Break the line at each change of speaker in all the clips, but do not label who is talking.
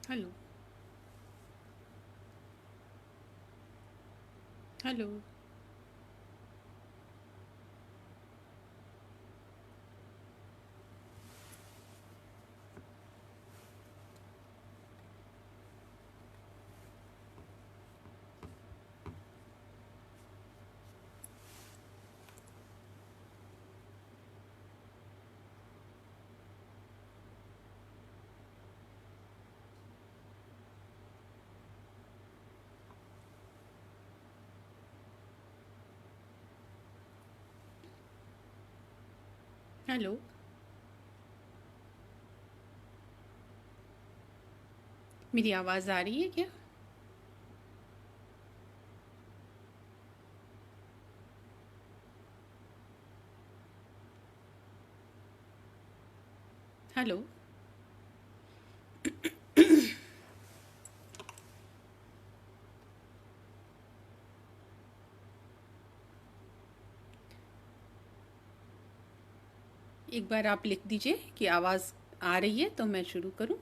Hello. Hello. Hello. मेरी आवाज़ आ रही है क्या? हेलो। एक बार आप लिख दीजिए कि आवाज़ आ रही है तो मैं शुरू करूं।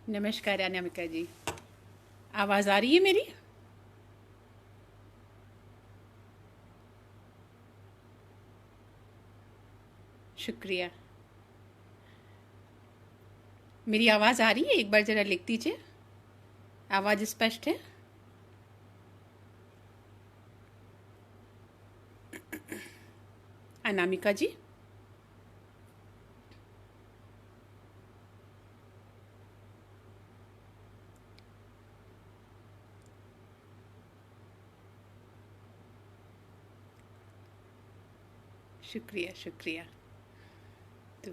नमस्कार अनामिका जी। आवाज़ आ रही है मेरी? शुक्रिया। मेरी आवाज़ आ रही है? एक बार ज़रा लिख दीजिए। आवाज़ स्पष्ट है? अनामिका जी। शुक्रिया शुक्रिया। तो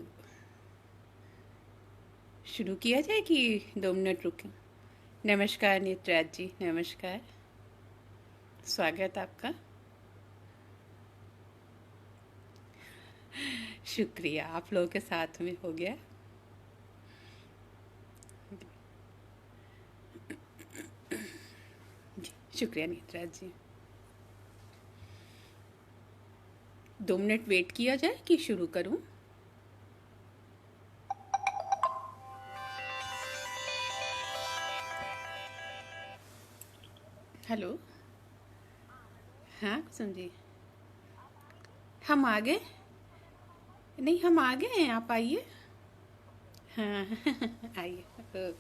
शुरू किया जाए कि 2 मिनट रुकें? नमस्कार नेत्राज जी, नमस्कार। स्वागत आपका। शुक्रिया, आप लोगों के साथ में हो गया। जी, शुक्रिया नेत्राज जी। 2 मिनट वेट किया जाए कि शुरू करूं? हेलो। हाँ कुसुम जी। हम आ गए। नहीं, हम आ गए हैं, आप आइए। हाँ आइए। ओके।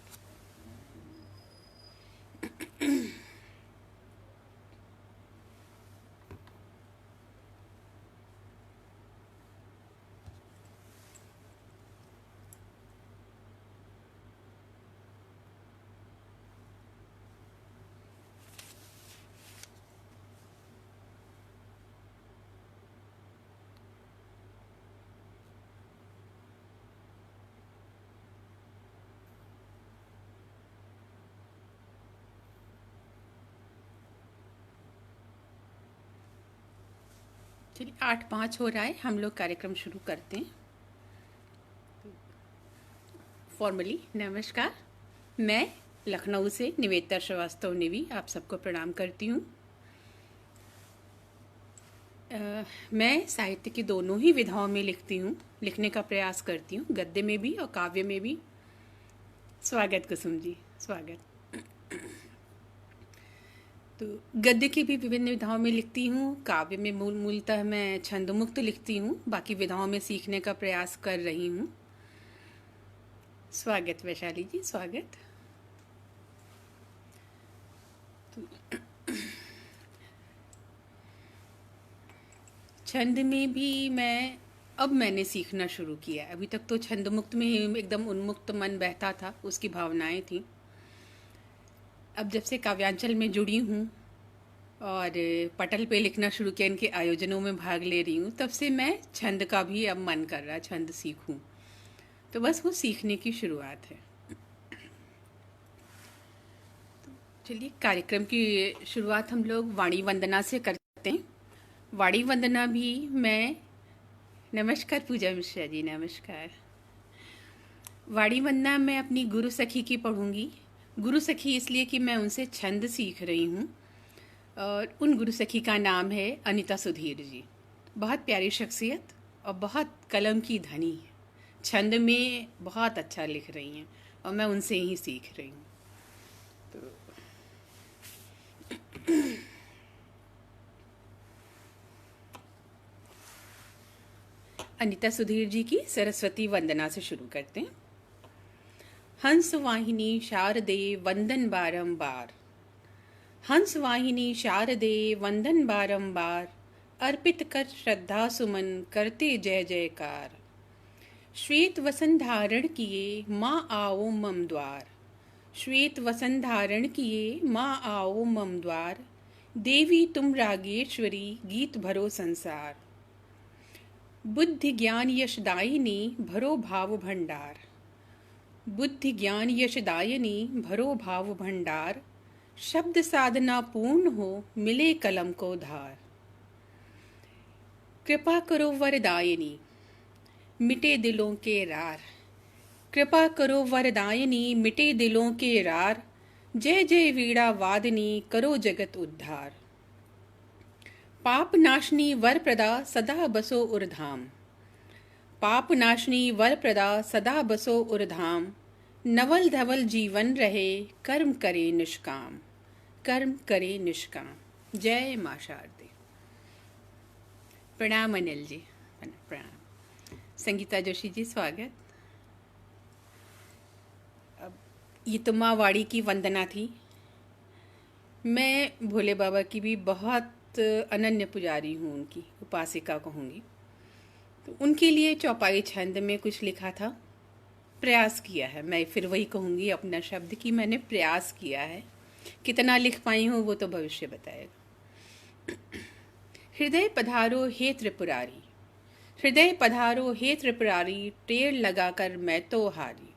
चलिए, 8:05 हो रहा है, हम लोग कार्यक्रम शुरू करते हैं। फॉर्मली नमस्कार। मैं लखनऊ से निवेदिता श्रीवास्तव नेवी आप सबको प्रणाम करती हूँ। मैं साहित्य की दोनों ही विधाओं में लिखती हूँ, लिखने का प्रयास करती हूँ, गद्य में भी और काव्य में भी। स्वागत कुसुम जी, स्वागत। तो गद्य की भी विभिन्न विधाओं में लिखती हूँ, काव्य में मूलतः मैं छंदमुक्त लिखती हूँ, बाकी विधाओं में सीखने का प्रयास कर रही हूँ। स्वागत वैशाली जी, स्वागत। छंद में भी मैंने सीखना शुरू किया है। अभी तक तो छंदमुक्त में ही एकदम उन्मुक्त मन बहता था, उसकी भावनाएं थी। अब जब से काव्यांचल में जुड़ी हूँ और पटल पे लिखना शुरू किया, इनके आयोजनों में भाग ले रही हूँ, तब से मैं छंद का भी अब मन कर रहा है, छंद सीखूं। तो बस वो सीखने की शुरुआत है। चलिए, कार्यक्रम की शुरुआत हम लोग वाणी वंदना से करते हैं। वाणी वंदना भी मैं नमस्कार पूजा मिश्रा जी, नमस्कार। वाणी वंदना मैं अपनी गुरु सखी की पढ़ूंगी। गुरु सखी इसलिए कि मैं उनसे छंद सीख रही हूँ और उन गुरु सखी का नाम है अनीता सुधीर जी। बहुत प्यारी शख्सियत और बहुत कलम की धनी है। छंद में बहुत अच्छा लिख रही हैं और मैं उनसे ही सीख रही हूँ। तो अनीता सुधीर जी की सरस्वती वंदना से शुरू करते हैं। हंस वाहिनी शारदे वंदन बारंबार, हंस वाहिनी शारदे वंदन बारंबार, अर्पित कर श्रद्धा सुमन करते जय जयकार। श्वेत वसन धारण किए माँ आओ मम द्वार, श्वेत वसन धारण किए माँ आओ मम द्वार, देवी तुम रागेश्वरी गीत भरो संसार। बुद्धि ज्ञान यशदायिनी भरो भाव भंडार, बुद्धि ज्ञान यशदायिनी भरो भाव भंडार, शब्द साधना पूर्ण हो मिले कलम को धार। कृपा करो वरदायिनी मिटे दिलों के रार, कृपा करो वरदायिनी मिटे दिलों के रार, जय जय वीणा वादिनी करो जगत उद्धार। पाप नाशनी वर प्रदा सदा बसो उर्धाम, पाप नाशनी वर प्रदा सदा बसो उर्धाम, नवल धवल जीवन रहे कर्म करे निष्काम, कर्म करे निष्काम। जय मां शारदे। प्रणाम अनिल जी, प्रणाम। संगीता जोशी जी स्वागत। अब ये तो माँ वाणी की वंदना थी। मैं भोले बाबा की भी बहुत अनन्य पुजारी हूँ, उनकी उपासिका कहूँगी। तो उनके लिए चौपाई छंद में कुछ लिखा था, प्रयास किया है। मैं फिर वही कहूँगी अपना शब्द कि मैंने प्रयास किया है। कितना लिख पाई हूँ वो तो भविष्य बताएगा। हृदय पधारो हे त्रिपुरारी, हृदय पधारो हे त्रिपुरारी, टेर लगाकर मैं तो हारी।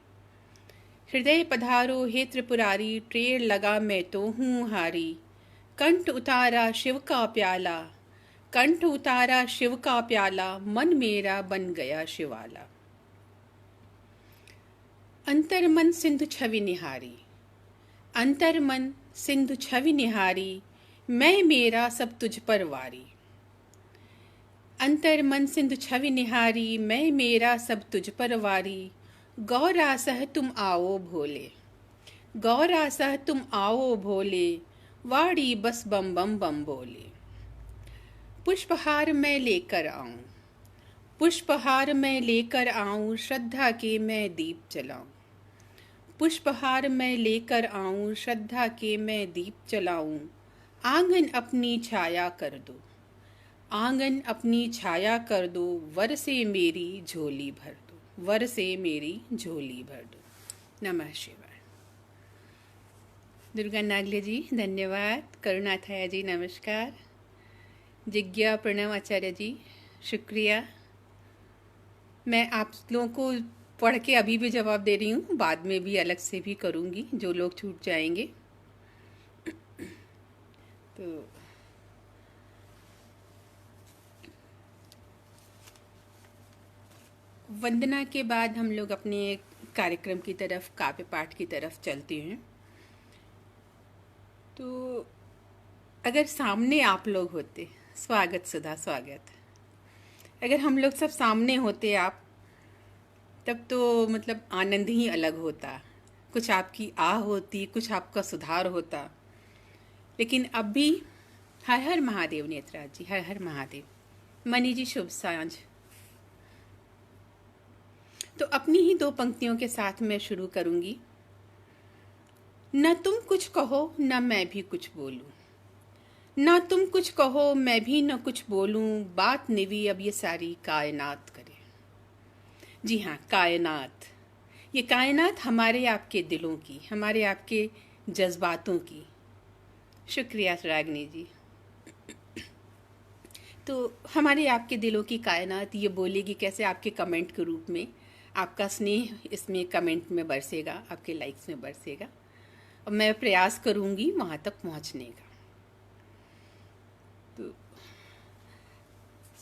हृदय पधारो हे त्रिपुरारी, टेर लगा मैं तो हूँ हारी। कंठ उतारा शिव का प्याला, कंठ उतारा शिव का प्याला, मन मेरा बन गया शिवाला। अंतर मन सिंधु छवि निहारी, अंतर मन सिंधु छवि निहारी, मैं मेरा सब तुझ पर वारी। अंतर मन सिंधु छवि निहारी, मैं मेरा सब तुझ पर वारी। गौरा सह तुम आओ भोले, गौरा सह तुम आओ भोले, वाड़ी बस बम बम बम बोले। पुष्पहार मैं लेकर आऊं, पुष्पहार मैं लेकर आऊं, श्रद्धा के मैं दीप जलाऊं। पुष्पहार मैं लेकर आऊं, श्रद्धा के मैं दीप जलाऊं। आंगन अपनी छाया कर दो, आंगन अपनी छाया कर दो, वर से मेरी झोली भर दो, वर से मेरी झोली भर दो। नमः शिवाय। दुर्गा नागले जी धन्यवाद। करुणाथाया जी नमस्कार। जिज्ञा प्रणव आचार्य जी शुक्रिया। मैं आप लोगों को पढ़ के अभी भी जवाब दे रही हूँ, बाद में भी अलग से भी करूँगी जो लोग छूट जाएंगे। तो वंदना के बाद हम लोग अपने कार्यक्रम की तरफ, काव्य पाठ की तरफ चलते हैं। तो अगर सामने आप लोग होते, स्वागत सुधा स्वागत, अगर हम लोग सब सामने होते आप, तब तो मतलब आनंद ही अलग होता। कुछ आपकी आह होती, कुछ आपका सुधार होता। लेकिन अब भी हर हर महादेव नेत्राज जी, हर हर महादेव। मनी जी शुभ सांझ। तो अपनी ही दो पंक्तियों के साथ मैं शुरू करूंगी। न तुम कुछ कहो न मैं भी कुछ बोलूं, न तुम कुछ कहो मैं भी न कुछ बोलूं, बात निवी अब ये सारी कायनात करे। जी हाँ, कायनात। ये कायनात हमारे आपके दिलों की, हमारे आपके जज्बातों की। शुक्रिया रागनी जी। तो हमारे आपके दिलों की कायनात ये बोलेगी कैसे? आपके कमेंट के रूप में। आपका स्नेह इसमें कमेंट में बरसेगा, आपके लाइक्स में बरसेगा, और मैं प्रयास करूंगी वहां तक पहुंचने का। तो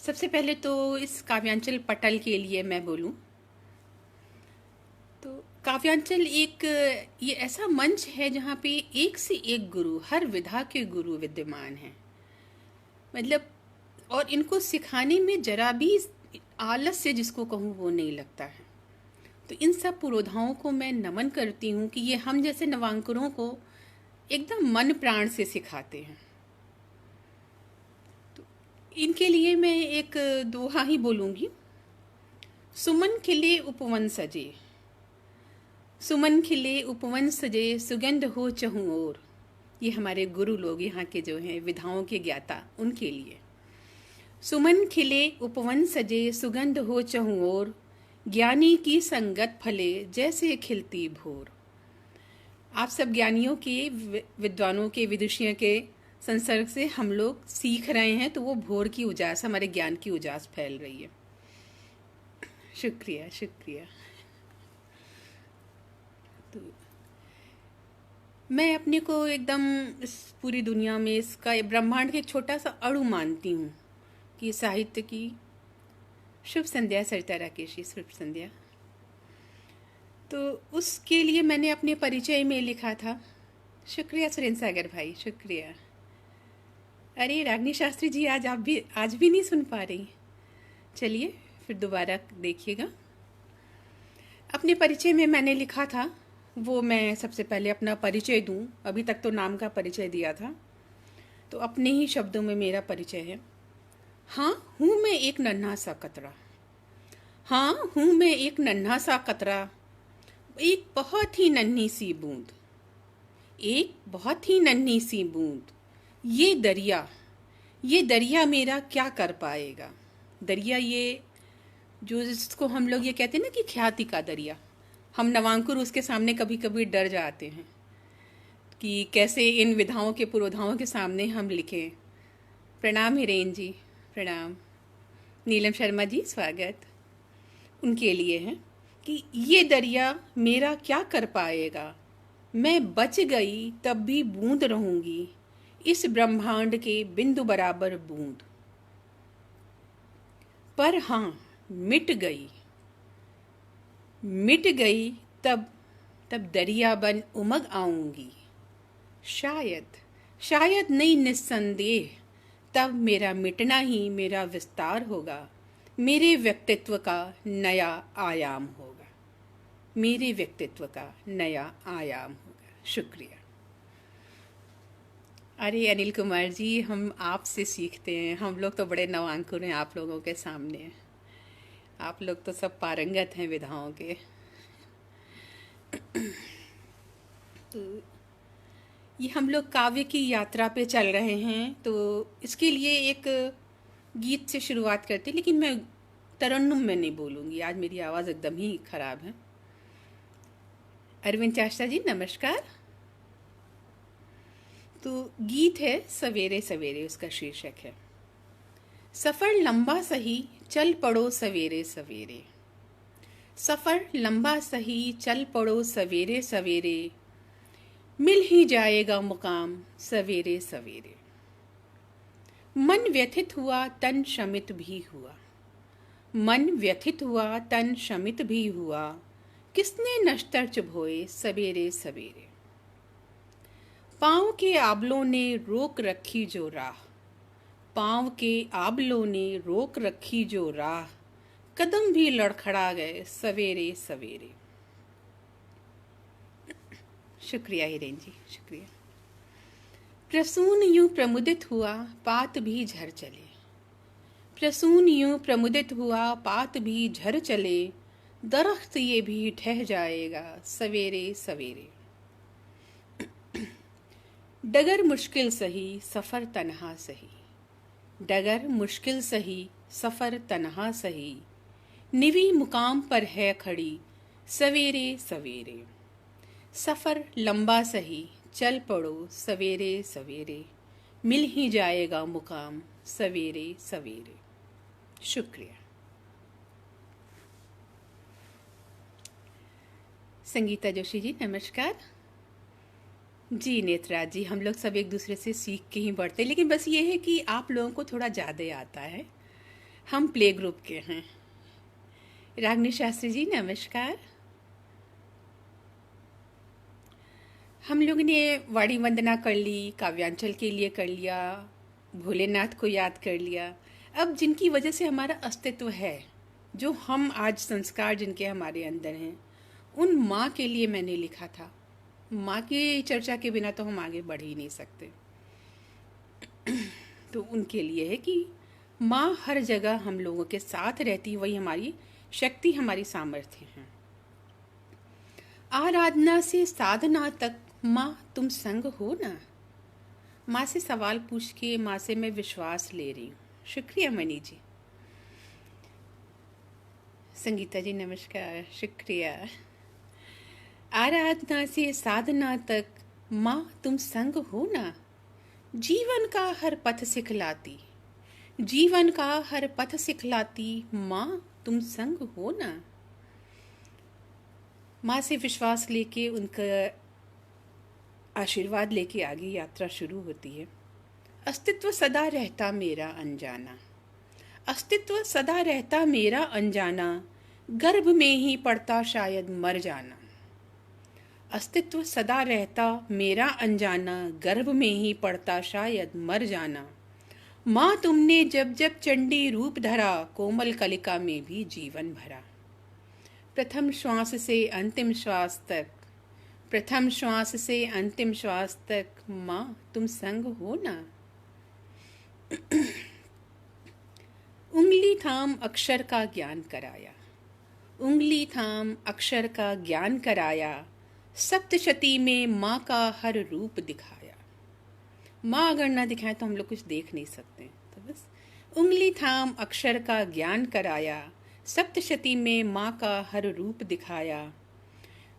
सबसे पहले तो इस काव्यांचल पटल के लिए मैं बोलूं तो काव्यांचल एक ये ऐसा मंच है जहाँ पे एक से एक गुरु, हर विधा के गुरु विद्यमान हैं। मतलब और इनको सिखाने में जरा भी आलस्य जिसको कहूँ वो नहीं लगता है। तो इन सब पुरोधाओं को मैं नमन करती हूँ कि ये हम जैसे नवांकुरों को एकदम मन प्राण से सिखाते हैं। तो इनके लिए मैं एक दोहा ही बोलूँगी। सुमन खिले उपवन सजे, सुमन खिले उपवन सजे, सुगंध हो चहुं ओर। ये हमारे गुरु लोग यहाँ के जो हैं विधाओं के ज्ञाता, उनके लिए। सुमन खिले उपवन सजे, सुगंध हो चहुं ओर, ज्ञानी की संगत फले जैसे खिलती भोर। आप सब ज्ञानियों के, विद्वानों के, विदुषियों के संसर्ग से हम लोग सीख रहे हैं, तो वो भोर की उजास, हमारे ज्ञान की उजास फैल रही है। शुक्रिया शुक्रिया। तो मैं अपने को एकदम इस पूरी दुनिया में, इसका ब्रह्मांड के एक छोटा सा अणु मानती हूँ कि साहित्य की। शुभ संध्या सरिता राकेश जी, शुभ संध्या। तो उसके लिए मैंने अपने परिचय में लिखा था। शुक्रिया सुरेंद्र सागर भाई, शुक्रिया। अरे रागिनी शास्त्री जी, आज भी नहीं सुन पा रही। चलिए फिर दोबारा देखिएगा। अपने परिचय में मैंने लिखा था, वो मैं सबसे पहले अपना परिचय दूं। अभी तक तो नाम का परिचय दिया था, तो अपने ही शब्दों में मेरा परिचय है। हाँ हूँ मैं एक नन्हा सा कतरा, हाँ हूँ मैं एक नन्हा सा कतरा, एक बहुत ही नन्ही सी बूंद, एक बहुत ही नन्ही सी बूंद। ये दरिया मेरा क्या कर पाएगा। दरिया, ये जो जिसको हम लोग ये कहते हैं ना कि ख्याति का दरिया, हम नवांकुर उसके सामने कभी कभी डर जाते हैं कि कैसे इन विधाओं के पुरोधाओं के सामने हम लिखें। प्रणाम हिरेन जी, प्रणाम। नीलम शर्मा जी, स्वागत। उनके लिए है कि ये दरिया मेरा क्या कर पाएगा, मैं बच गई तब भी बूंद रहूंगी, इस ब्रह्मांड के बिंदु बराबर बूंद। पर हाँ मिट गई तब दरिया बन उमग आऊंगी। शायद नहीं, निस्संदेह तब मेरा मिटना ही मेरा विस्तार होगा, मेरे व्यक्तित्व का नया आयाम होगा, मेरे व्यक्तित्व का नया आयाम होगा। शुक्रिया। अरे अनिल कुमार जी, हम आपसे सीखते हैं। हम लोग तो बड़े नवांकुर हैं आप लोगों के सामने। आप लोग तो सब पारंगत हैं विधाओं के। तो ये हम लोग काव्य की यात्रा पे चल रहे हैं, तो इसके लिए एक गीत से शुरुआत करते हैं। लेकिन मैं तरन्नुम में नहीं बोलूँगी, आज मेरी आवाज़ एकदम ही खराब है। अरविंद चाष्टा जी नमस्कार। तो गीत है सवेरे सवेरे, उसका शीर्षक है। सफ़र लंबा सही चल पड़ो सवेरे सवेरे, सफ़र लंबा सही चल पड़ो सवेरे सवेरे, मिल ही जाएगा मुकाम सवेरे सवेरे। मन व्यथित हुआ तन शमित भी हुआ, मन व्यथित हुआ तन शमित भी हुआ, किसने नश्तर चुभोए सवेरे सवेरे। पाँव के आबलों ने रोक रखी जो राह, पाँव के आबलों ने रोक रखी जो राह, कदम भी लड़खड़ा गए सवेरे सवेरे। शुक्रिया हिरेन जी, शुक्रिया। प्रसून यूं प्रमुदित हुआ पात भी झर चले, प्रसून यूं प्रमुदित हुआ पात भी झर चले, दरख्त ये भी ठह जाएगा सवेरे सवेरे। डगर मुश्किल सही सफ़र तन्हा सही, डगर मुश्किल सही सफ़र तन्हा सही, निवी मुकाम पर है खड़ी सवेरे सवेरे। सफ़र लंबा सही चल पड़ो सवेरे सवेरे, मिल ही जाएगा मुकाम सवेरे सवेरे। शुक्रिया। संगीता जोशी जी नमस्कार। जी नेत्रा जी, हम लोग सब एक दूसरे से सीख के ही बढ़ते, लेकिन बस ये है कि आप लोगों को थोड़ा ज़्यादा आता है, हम प्ले ग्रुप के हैं। रागनी शास्त्री जी नमस्कार। हम लोग ने वाणी वंदना कर ली, काव्यांचल के लिए कर लिया, भोलेनाथ को याद कर लिया। अब जिनकी वजह से हमारा अस्तित्व है, जो हम आज संस्कार जिनके हमारे अंदर हैं, उन माँ के लिए मैंने लिखा था। माँ की चर्चा के बिना तो हम आगे बढ़ ही नहीं सकते। तो उनके लिए है कि माँ हर जगह हम लोगों के साथ रहती, वही हमारी शक्ति, हमारी सामर्थ्य है। आराधना से साधना तक माँ तुम संग हो ना। माँ से सवाल पूछ के माँ से मैं विश्वास ले रही हूँ। शुक्रिया मणि जी। संगीता जी नमस्कार, शुक्रिया। आराधना से साधना तक माँ तुम संग हो ना। जीवन का हर पथ सिखलाती, जीवन का हर पथ सिखलाती माँ तुम संग हो ना। माँ से विश्वास लेके, उनका आशीर्वाद लेके आगे यात्रा शुरू होती है। अस्तित्व सदा रहता मेरा अनजाना, अस्तित्व सदा रहता मेरा अनजाना, गर्भ में ही पड़ता शायद मर जाना। अस्तित्व सदा रहता मेरा अनजाना, गर्भ में ही पड़ता शायद मर जाना। माँ तुमने जब जब चंडी रूप धरा, कोमल कलिका में भी जीवन भरा। प्रथम श्वास से अंतिम श्वास तक, प्रथम श्वास से अंतिम श्वास तक माँ तुम संग हो ना। उंगली थाम अक्षर का ज्ञान कराया, उंगली थाम अक्षर का ज्ञान कराया, सप्तशती में माँ का हर रूप दिखाया। माँ अगर ना दिखाए तो हम लोग कुछ देख नहीं सकते। तो बस उंगली थाम अक्षर का ज्ञान कराया, सप्तशती में माँ का हर रूप दिखाया।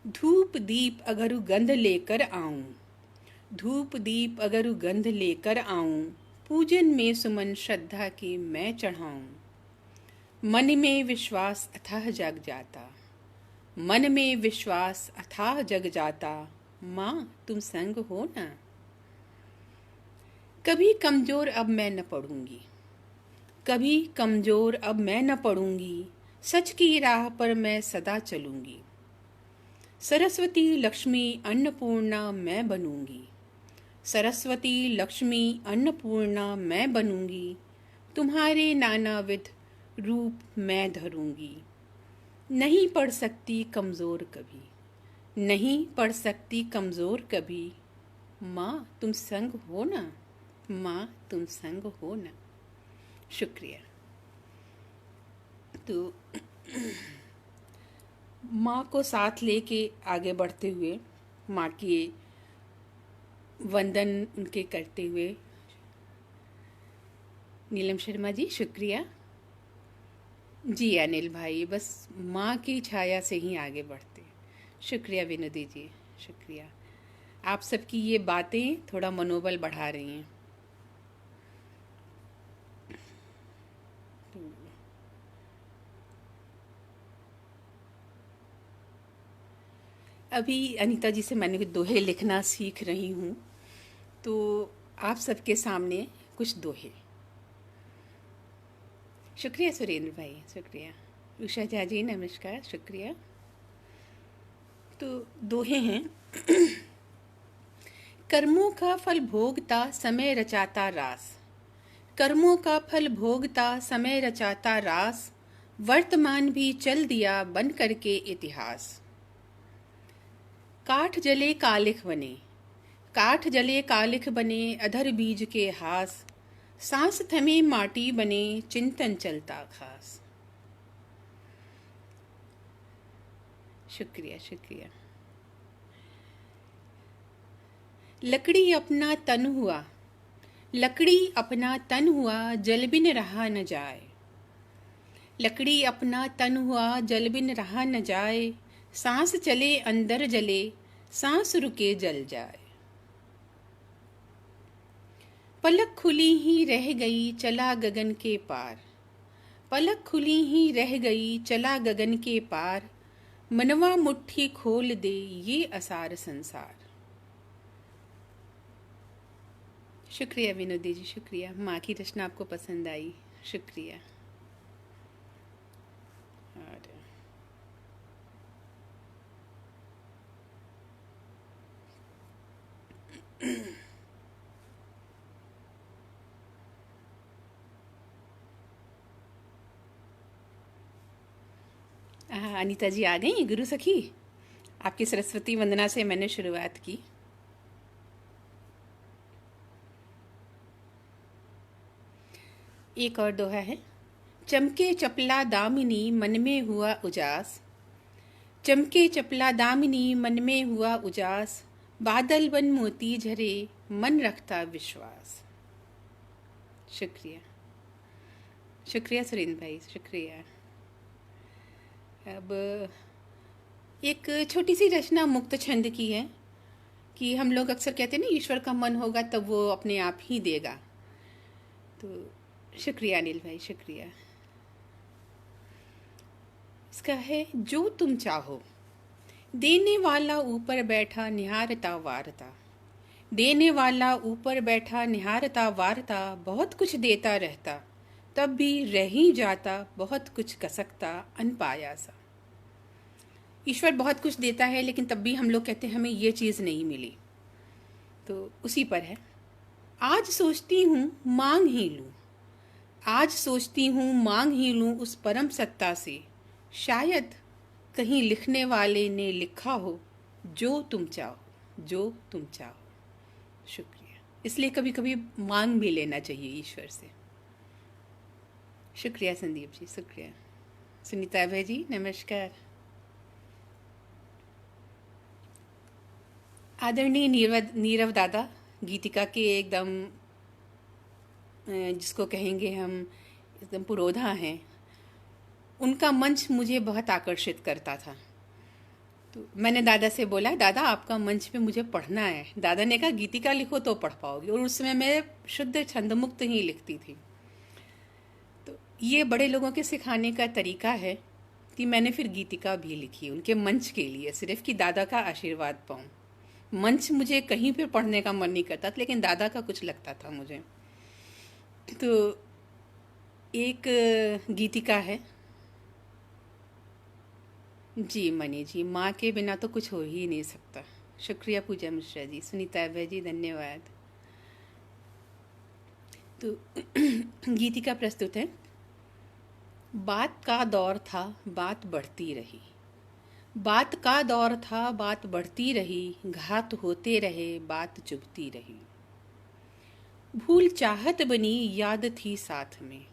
धूप दीप अगरु गंध लेकर आऊं, धूप दीप अगरु गंध लेकर आऊं, पूजन में सुमन श्रद्धा की मैं चढ़ाऊं। मन में विश्वास अथाह जग जाता, मन में विश्वास अथाह जग जाता, माँ तुम संग हो ना। कभी कमजोर अब मैं न पड़ूंगी, कभी कमजोर अब मैं न पड़ूंगी, सच की राह पर मैं सदा चलूंगी। सरस्वती लक्ष्मी अन्नपूर्णा मैं बनूंगी, सरस्वती लक्ष्मी अन्नपूर्णा मैं बनूंगी, तुम्हारे नानाविध रूप मैं धरूंगी। नहीं पड़ सकती कमजोर कभी, नहीं पड़ सकती कमजोर कभी, माँ तुम संग हो ना, माँ तुम संग हो ना। शुक्रिया। तो माँ को साथ लेके आगे बढ़ते हुए, माँ की वंदन उनके करते हुए, नीलम शर्मा जी शुक्रिया जी। अनिल भाई बस माँ की छाया से ही आगे बढ़ते। शुक्रिया विनोदी जी, शुक्रिया। आप सबकी ये बातें थोड़ा मनोबल बढ़ा रही हैं। अभी अनीता जी से मैंने दोहे लिखना सीख रही हूँ, तो आप सबके सामने कुछ दोहे। शुक्रिया सुरेंद्र भाई, शुक्रिया। उषा झा जी नमस्कार, शुक्रिया। तो दोहे हैं। कर्मों का फल भोगता समय रचाता रास, कर्मों का फल भोगता समय रचाता रास, वर्तमान भी चल दिया बन करके इतिहास। काठ जले कालिख बने, काठ जले कालिख बने, अधर बीज के हास, सांस थमे माटी बने, चिंतन चलता खास। शुक्रिया शुक्रिया। लकड़ी अपना तन हुआ, लकड़ी अपना तन हुआ, जल बिन रहा न जाए। लकड़ी अपना तन हुआ, जल बिन रहा न जाए, सांस चले अंदर जले, सांस रुके जल जाए। पलक खुली ही रह गई चला गगन के पार, पलक खुली ही रह गई चला गगन के पार, मनवा मुट्ठी खोल दे ये असार संसार। शुक्रिया विनोदी जी, शुक्रिया। माँ की रचना आपको पसंद आई, शुक्रिया। और अनीता जी आ गई गुरु सखी। आपकी सरस्वती वंदना से मैंने शुरुआत की। एक और दोहा है। चमके चपला दामिनी मन में हुआ उजास, चमके चपला दामिनी मन में हुआ उजास, बादल बन मोती झरे मन रखता विश्वास। शुक्रिया, शुक्रिया सुरेंद्र भाई, शुक्रिया। अब एक छोटी सी रचना मुक्त छंद की है कि हम लोग अक्सर कहते हैं ना, ईश्वर का मन होगा तब वो अपने आप ही देगा। तो शुक्रिया अनिल भाई, शुक्रिया। इसका है, जो तुम चाहो, देने वाला ऊपर बैठा निहारता वारता, देने वाला ऊपर बैठा निहारता वारता, बहुत कुछ देता रहता तब भी रह ही जाता बहुत कुछ कसकता अनपाया सा। ईश्वर बहुत कुछ देता है लेकिन तब भी हम लोग कहते हैं हमें ये चीज़ नहीं मिली। तो उसी पर है। आज सोचती हूँ मांग ही लूँ, आज सोचती हूँ मांग ही लूँ उस परम सत्ता से, शायद कहीं लिखने वाले ने लिखा हो, जो तुम चाहो, जो तुम चाहो। शुक्रिया। इसलिए कभी कभी मांग भी लेना चाहिए ईश्वर से। शुक्रिया संदीप जी, शुक्रिया। सुनीता भाई जी नमस्कार। आदरणीय नीरव दादा, गीतिका के एकदम जिसको कहेंगे हम एकदम पुरोधा हैं। उनका मंच मुझे बहुत आकर्षित करता था। तो मैंने दादा से बोला, दादा आपका मंच पे मुझे पढ़ना है। दादा ने कहा गीतिका लिखो तो पढ़ पाओगी। और उस समय मैं शुद्ध छंदमुक्त ही लिखती थी। तो ये बड़े लोगों के सिखाने का तरीका है कि मैंने फिर गीतिका भी लिखी उनके मंच के लिए, सिर्फ कि दादा का आशीर्वाद पाऊँ। मंच मुझे कहीं पे पढ़ने का मन नहीं करता था, लेकिन दादा का कुछ लगता था मुझे। तो एक गीतिका है। जी मनी जी, माँ के बिना तो कुछ हो ही नहीं सकता। शुक्रिया पूजा मिश्रा जी, सुनीता अभय जी धन्यवाद। तो गीतिका प्रस्तुत है। बात का दौर था बात बढ़ती रही, बात का दौर था बात बढ़ती रही, घात होते रहे बात चुभती रही। भूल चाहत बनी याद थी साथ में,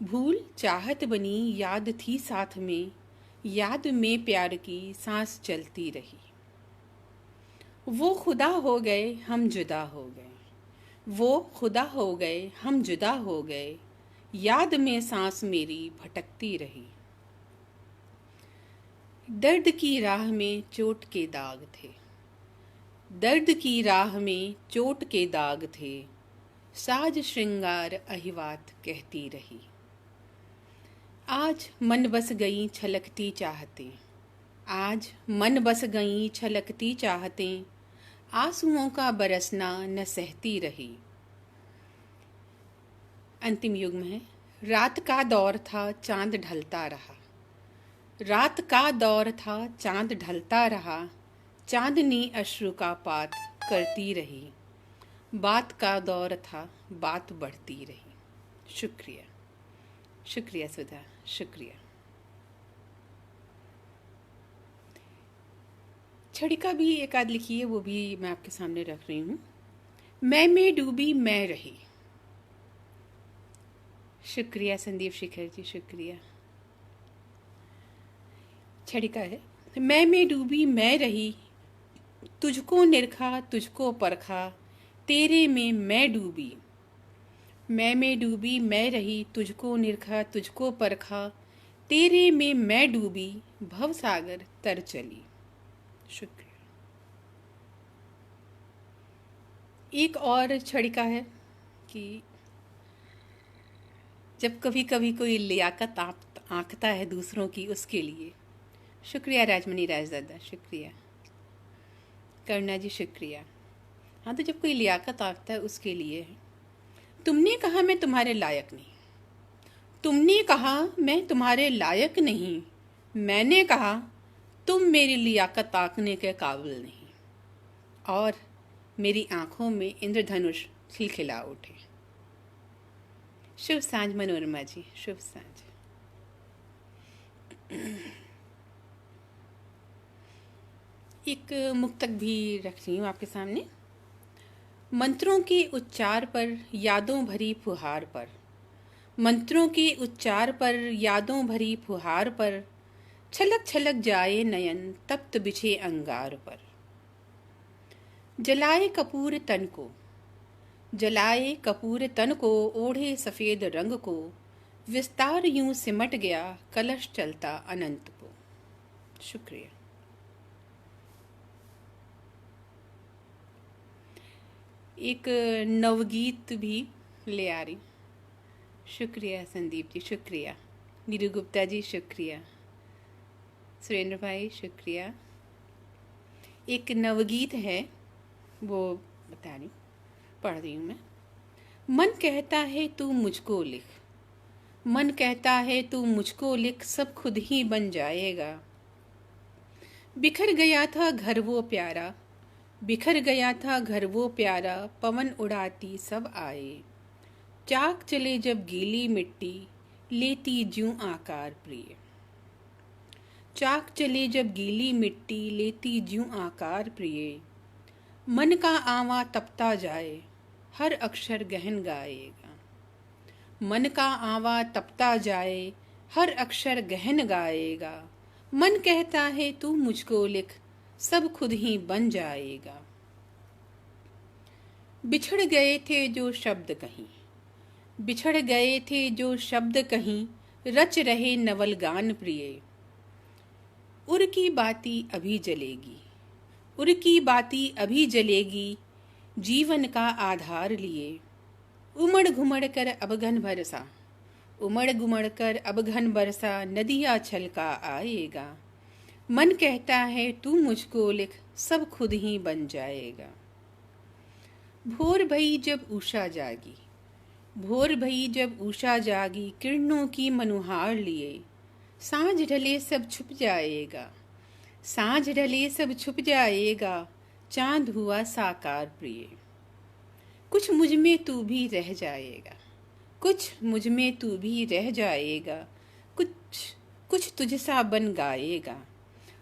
भूल चाहत बनी याद थी साथ में, याद में प्यार की सांस चलती रही। वो खुदा हो गए हम जुदा हो गए, वो खुदा हो गए हम जुदा हो गए, याद में सांस मेरी भटकती रही। दर्द की राह में चोट के दाग थे, दर्द की राह में चोट के दाग थे, साज श्रृंगार अहिवात कहती रही। आज मन बस गई छलकती चाहते, आज मन बस गई छलकती चाहते, आंसुओं का बरसना न सहती रही। अंतिम युग में है। रात का दौर था चांद ढलता रहा, रात का दौर था चांद ढलता रहा, चांदनी अश्रुपात करती रही। बात का दौर था बात बढ़ती रही। शुक्रिया, शुक्रिया सुधा, शुक्रिया। छड़िका भी एक आध लिखी है, वो भी मैं आपके सामने रख रही हूँ। मैं में डूबी मैं रही। शुक्रिया संदीप शिखर जी, शुक्रिया। छड़िका है। मैं में डूबी मैं रही, तुझको निरखा तुझको परखा, तेरे में मैं डूबी। मैं में डूबी मैं रही, तुझको निरखा तुझको परखा, तेरे में मैं डूबी, भव सागर तर चली। शुक्रिया। एक और छड़िका है कि जब कभी कभी कोई लियाकत आंकता है दूसरों की, उसके लिए। शुक्रिया राजमणि राजदादा, शुक्रिया। करुणा जी शुक्रिया। हाँ, तो जब कोई लियाकत आंकता है उसके लिए है। तुमने कहा मैं तुम्हारे लायक नहीं, तुमने कहा मैं तुम्हारे लायक नहीं, मैंने कहा तुम मेरी लियाकत ताकने के काबिल नहीं। और मेरी आंखों में इंद्रधनुष खिलखिला उठे। शुभ सांझ मनोरमा जी, शुभ सांझ। एक मुक्तक भी रख रही हूँ आपके सामने। मंत्रों के उच्चार पर, यादों भरी फुहार पर, मंत्रों के उच्चार पर, यादों भरी फुहार पर, छलक छलक जाए नयन तप्त बिछे अंगार पर। जलाए कपूर तन को, जलाए कपूर तन को, ओढ़े सफेद रंग को, विस्तार यूं सिमट गया कलश चलता अनंत को। शुक्रिया। एक नवगीत भी ले आ रही। शुक्रिया संदीप जी, शुक्रिया। नीरू गुप्ता जी, शुक्रिया। सुरेंद्र भाई, शुक्रिया। एक नवगीत है, वो बता रही, पढ़ रही हूँ मैं। मन कहता है तू मुझको लिख, मन कहता है तू मुझको लिख, सब खुद ही बन जाएगा। बिखर गया था घर वो प्यारा, बिखर गया था घर वो प्यारा, पवन उड़ाती सब आए। चाक चले जब गीली मिट्टी, लेती ज्यों आकार प्रिय। चाक चले जब गीली मिट्टी, लेती ज्यों आकार प्रिय। मन का आवा तपता जाए, हर अक्षर गहन गाएगा। मन का आवा तपता जाए, हर अक्षर गहन गाएगा। मन कहता है तू मुझको लिख, सब खुद ही बन जाएगा। बिछड़ गए थे जो शब्द कहीं, बिछड़ गए थे जो शब्द कहीं, रच रहे नवल गान प्रिय। उर की बाती अभी जलेगी, उर की बाती अभी जलेगी, जीवन का आधार लिए। उमड़ घुमड़ कर अब घन बरसा, उमड़ घुमड़ कर अब घन बरसा, नदिया छलका आएगा। मन कहता है तू मुझको लिख, सब खुद ही बन जाएगा। भोर भई जब उषा जागी, भोर भई जब उषा जागी, किरणों की मनुहार लिए। सांझ ढले सब छुप जाएगा, सांझ ढले सब छुप जाएगा, चांद हुआ साकार प्रिय। कुछ मुझ में तू भी रह जाएगा, कुछ मुझ में तू भी रह जाएगा, कुछ कुछ तुझसा बन गाएगा।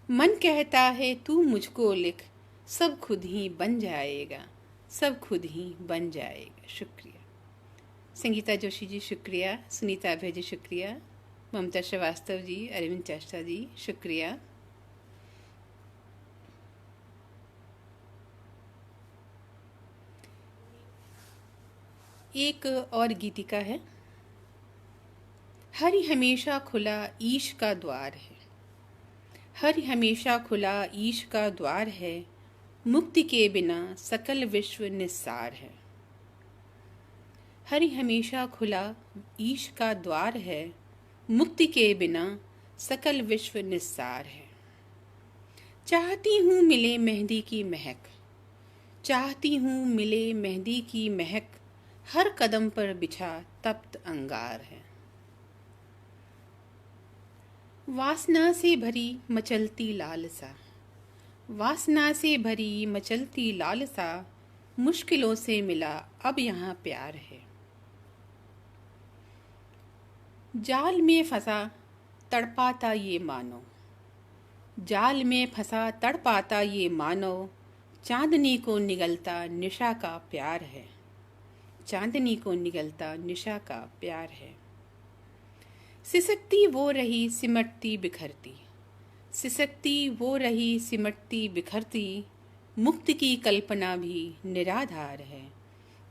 मन कहता है तू मुझको लिख, सब खुद ही बन जाएगा, सब खुद ही बन जाएगा। शुक्रिया। संगीता जोशी जी, शुक्रिया। सुनीता अभय जी, शुक्रिया। ममता श्रीवास्तव जी, अरविंद चेष्टा जी, शुक्रिया। एक और गीतिका है। हरि हमेशा खुला ईश का द्वार है, हरि हमेशा खुला ईश का द्वार है, मुक्ति के बिना सकल विश्व निस्सार है। हरि हमेशा खुला ईश का द्वार है, मुक्ति के बिना सकल विश्व निस्सार है। चाहती हूँ मिले मेहंदी की महक, चाहती हूँ मिले मेहंदी की महक, हर कदम पर बिछा तप्त अंगार है। वासना से भरी मचलती लालसा, वासना से भरी मचलती लालसा, मुश्किलों से मिला अब यहाँ प्यार है। जाल में फंसा तड़पाता ये मानो, जाल में फंसा तड़पाता ये मानो, चांदनी को निगलता निशा का प्यार है, चांदनी को निगलता निशा का प्यार है। सिसकती वो रही सिमटती बिखरती, सिसकती वो रही सिमटती बिखरती, मुक्त की कल्पना भी निराधार है,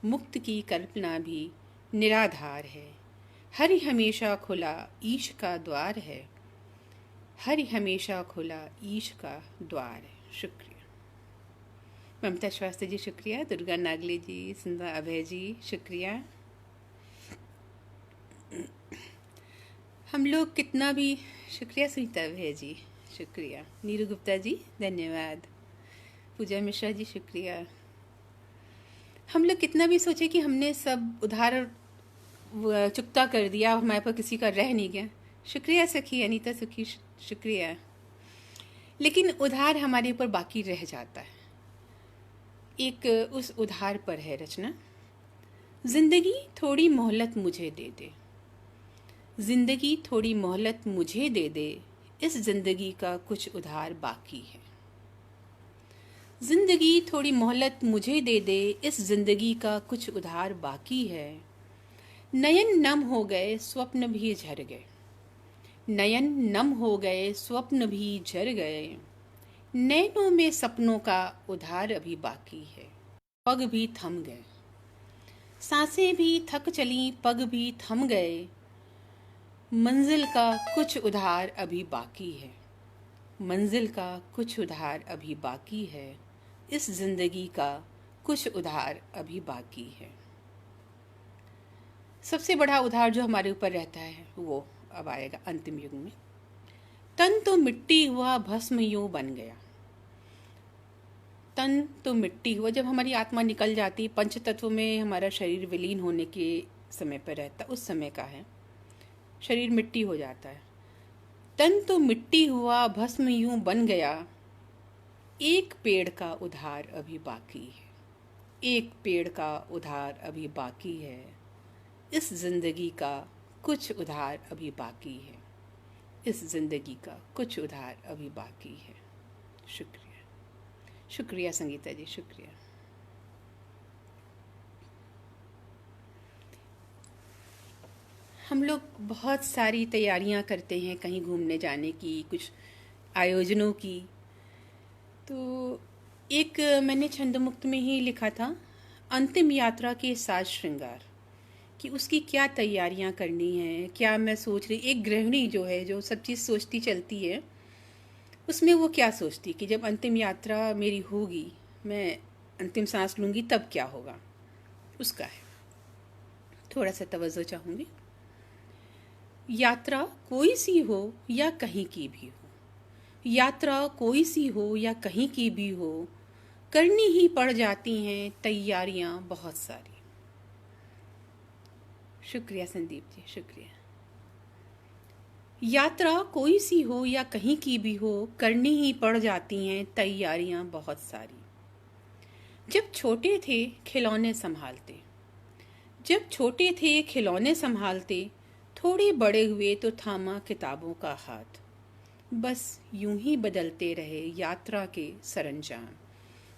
मुक्त की कल्पना भी निराधार है। हरि हमेशा खुला ईश का द्वार है, हरि हमेशा खुला ईश का द्वार है। शुक्रिया। ममता श्रीवास्तव जी, शुक्रिया। दुर्गा नागले जी, सुंदर अभय जी, शुक्रिया। हम लोग कितना भी, शुक्रिया सुनीता अभय जी, शुक्रिया। नीरू गुप्ता जी, धन्यवाद। पूजा मिश्रा जी, शुक्रिया। हम लोग कितना भी सोचे कि हमने सब उधार वो चुकता कर दिया, हमारे पर किसी का रह नहीं गया। शुक्रिया सखी अनीता सुखी, शुक्रिया। लेकिन उधार हमारे ऊपर बाकी रह जाता है। एक उस उधार पर है रचना। जिंदगी थोड़ी मोहलत मुझे दे दे, जिंदगी थोड़ी मोहलत मुझे दे दे, इस जिंदगी का कुछ उधार बाकी है। जिंदगी थोड़ी मोहलत मुझे दे दे, इस जिंदगी का कुछ उधार बाकी है। नयन नम हो गए स्वप्न भी झर गए, नयन नम हो गए स्वप्न भी झर गए, नैनों में सपनों का उधार अभी बाकी है। पग भी थम गए, सांसें भी थक चली, पग भी थम गए, मंजिल का कुछ उधार अभी बाकी है। मंजिल का कुछ उधार अभी बाकी है, इस जिंदगी का कुछ उधार अभी बाकी है। सबसे बड़ा उधार जो हमारे ऊपर रहता है वो अब आएगा अंतिम युग में। तन तो मिट्टी हुआ भस्म यूं बन गया, तन तो मिट्टी हुआ, जब हमारी आत्मा निकल जाती, पंच तत्व में हमारा शरीर विलीन होने के समय पर रहता, उस समय का है, शरीर मिट्टी हो जाता है। तन तो मिट्टी हुआ भस्म यूं बन गया, एक पेड़ का उधार अभी बाकी है, एक पेड़ का उधार अभी बाकी है, इस जिंदगी का कुछ उधार अभी बाकी है, इस जिंदगी का कुछ उधार अभी बाकी है। शुक्रिया, शुक्रिया संगीता जी, शुक्रिया। हम लोग बहुत सारी तैयारियां करते हैं कहीं घूमने जाने की, कुछ आयोजनों की। तो एक मैंने छंदमुक्त में ही लिखा था, अंतिम यात्रा के साज श्रृंगार, कि उसकी क्या तैयारियां करनी है, क्या मैं सोच रही। एक गृहिणी जो है, जो सब चीज़ सोचती चलती है, उसमें वो क्या सोचती कि जब अंतिम यात्रा मेरी होगी, मैं अंतिम सांस लूँगी, तब क्या होगा, उसका है। थोड़ा सा तवज्जो चाहूँगी। यात्रा कोई सी हो या कहीं की भी हो, यात्रा कोई सी हो या कहीं की भी हो, करनी ही पड़ जाती हैं तैयारियां बहुत सारी। शुक्रिया संदीप जी, शुक्रिया। यात्रा कोई सी हो या कहीं की भी हो, करनी ही पड़ जाती हैं तैयारियां बहुत सारी। जब छोटे थे खिलौने संभालते, जब छोटे थे खिलौने संभालते, थोड़े बड़े हुए तो थामा किताबों का हाथ। बस यूं ही बदलते रहे यात्रा के सरंजाम,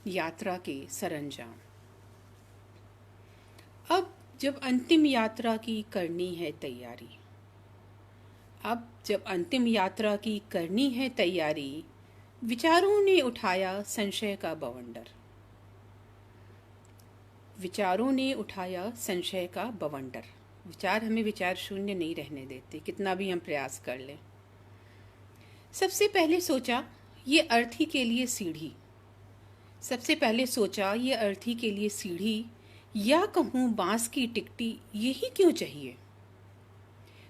यात्रा के सरंजाम। अब जब अंतिम यात्रा की करनी है तैयारी, अब जब अंतिम यात्रा की करनी है तैयारी, विचारों ने उठाया संशय का बवंडर, विचारों ने उठाया संशय का बवंडर। विचार हमें विचार शून्य नहीं रहने देते, कितना भी हम प्रयास कर लें। सबसे पहले सोचा ये अर्थी के लिए सीढ़ी, सबसे पहले सोचा ये अर्थी के लिए सीढ़ी, या कहूँ बांस की टिकटी यही क्यों चाहिए।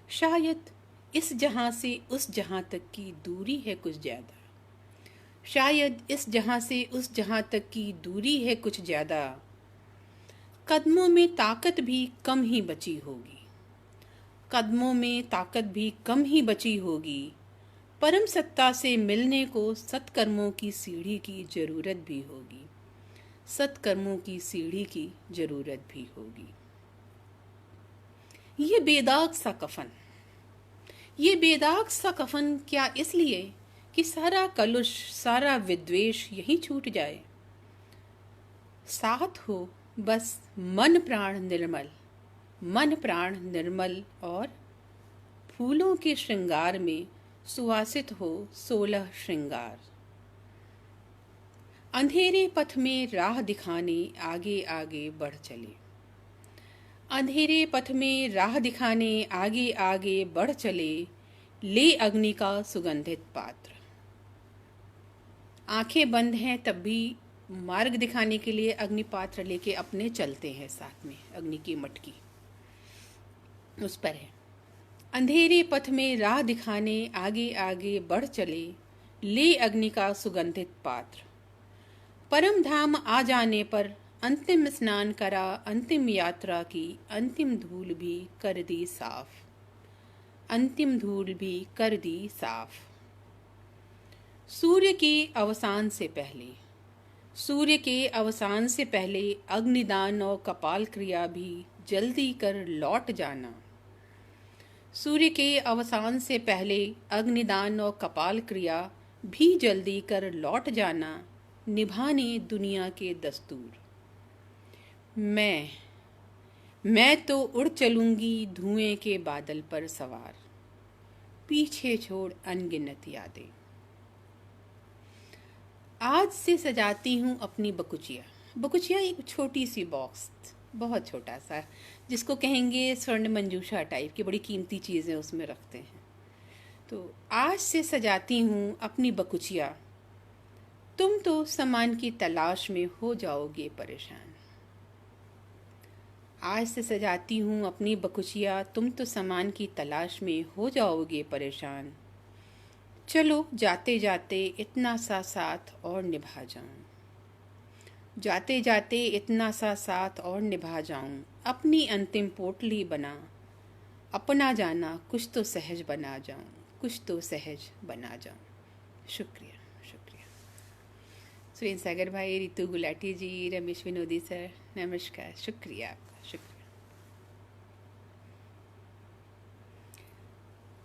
शायद इस जहां से उस जहां तक की दूरी है कुछ ज्यादा, शायद इस जहां से उस जहां तक की दूरी है कुछ ज्यादा, कदमों में ताकत भी कम ही बची होगी, कदमों में ताकत भी कम ही बची होगी, परम सत्ता से मिलने को सत्कर्मों की सीढ़ी की जरूरत भी होगी, सत्कर्मों की सीढ़ी की जरूरत भी होगी। ये बेदाग सा कफन, ये बेदाग सा कफन क्या इसलिए कि सारा कलुष सारा विद्वेष यहीं छूट जाए, साथ हो बस मन प्राण निर्मल, मन प्राण निर्मल, और फूलों के श्रृंगार में सुवासित हो 16 श्रृंगार। अंधेरे पथ में राह दिखाने आगे आगे बढ़ चले, अंधेरे पथ में राह दिखाने आगे आगे बढ़ चले, ले अग्नि का सुगंधित पात्र। आंखें बंद हैं तब भी मार्ग दिखाने के लिए अग्नि पात्र लेके अपने चलते हैं, साथ में अग्नि की मटकी उस पर है। अंधेरे पथ में राह दिखाने आगे आगे बढ़ चले, ले अग्नि का सुगंधित पात्र। परम धाम आ जाने पर अंतिम स्नान करा, अंतिम यात्रा की, अंतिम धूल भी कर दी साफ, अंतिम धूल भी कर दी साफ। सूर्य के अवसान से पहले, सूर्य के अवसान से पहले अग्निदान और कपाल क्रिया भी जल्दी कर लौट जाना। सूर्य के अवसान से पहले अग्निदान और कपाल क्रिया भी जल्दी कर लौट जाना, निभाने दुनिया के दस्तूर। मैं तो उड़ चलूंगी धुएं के बादल पर सवार, पीछे छोड़ अनगिनत यादें। आज से सजाती हूँ अपनी बकुचिया। बकुचिया एक छोटी सी बॉक्स, बहुत छोटा सा, जिसको कहेंगे स्वर्ण मंजूषा टाइप की, बड़ी कीमती चीज़ें उसमें रखते हैं। तो आज से सजाती हूँ अपनी बकुचिया, तुम तो सामान की तलाश में हो जाओगे परेशान। आज से सजाती हूँ अपनी बकुचिया, तुम तो सामान की तलाश में हो जाओगे परेशान। चलो जाते जाते इतना सा साथ और निभा जाऊं, जाते जाते इतना सा साथ और निभा जाऊं, अपनी अंतिम पोटली बना, अपना जाना कुछ तो सहज बना जाऊं, कुछ तो सहज बना जाऊं। शुक्रिया, शुक्रिया। सुरेंद्र सागर भाई, रितु गुलाटी जी, रमेश विनोदी सर, नमस्कार, शुक्रिया आपका, शुक्रिया।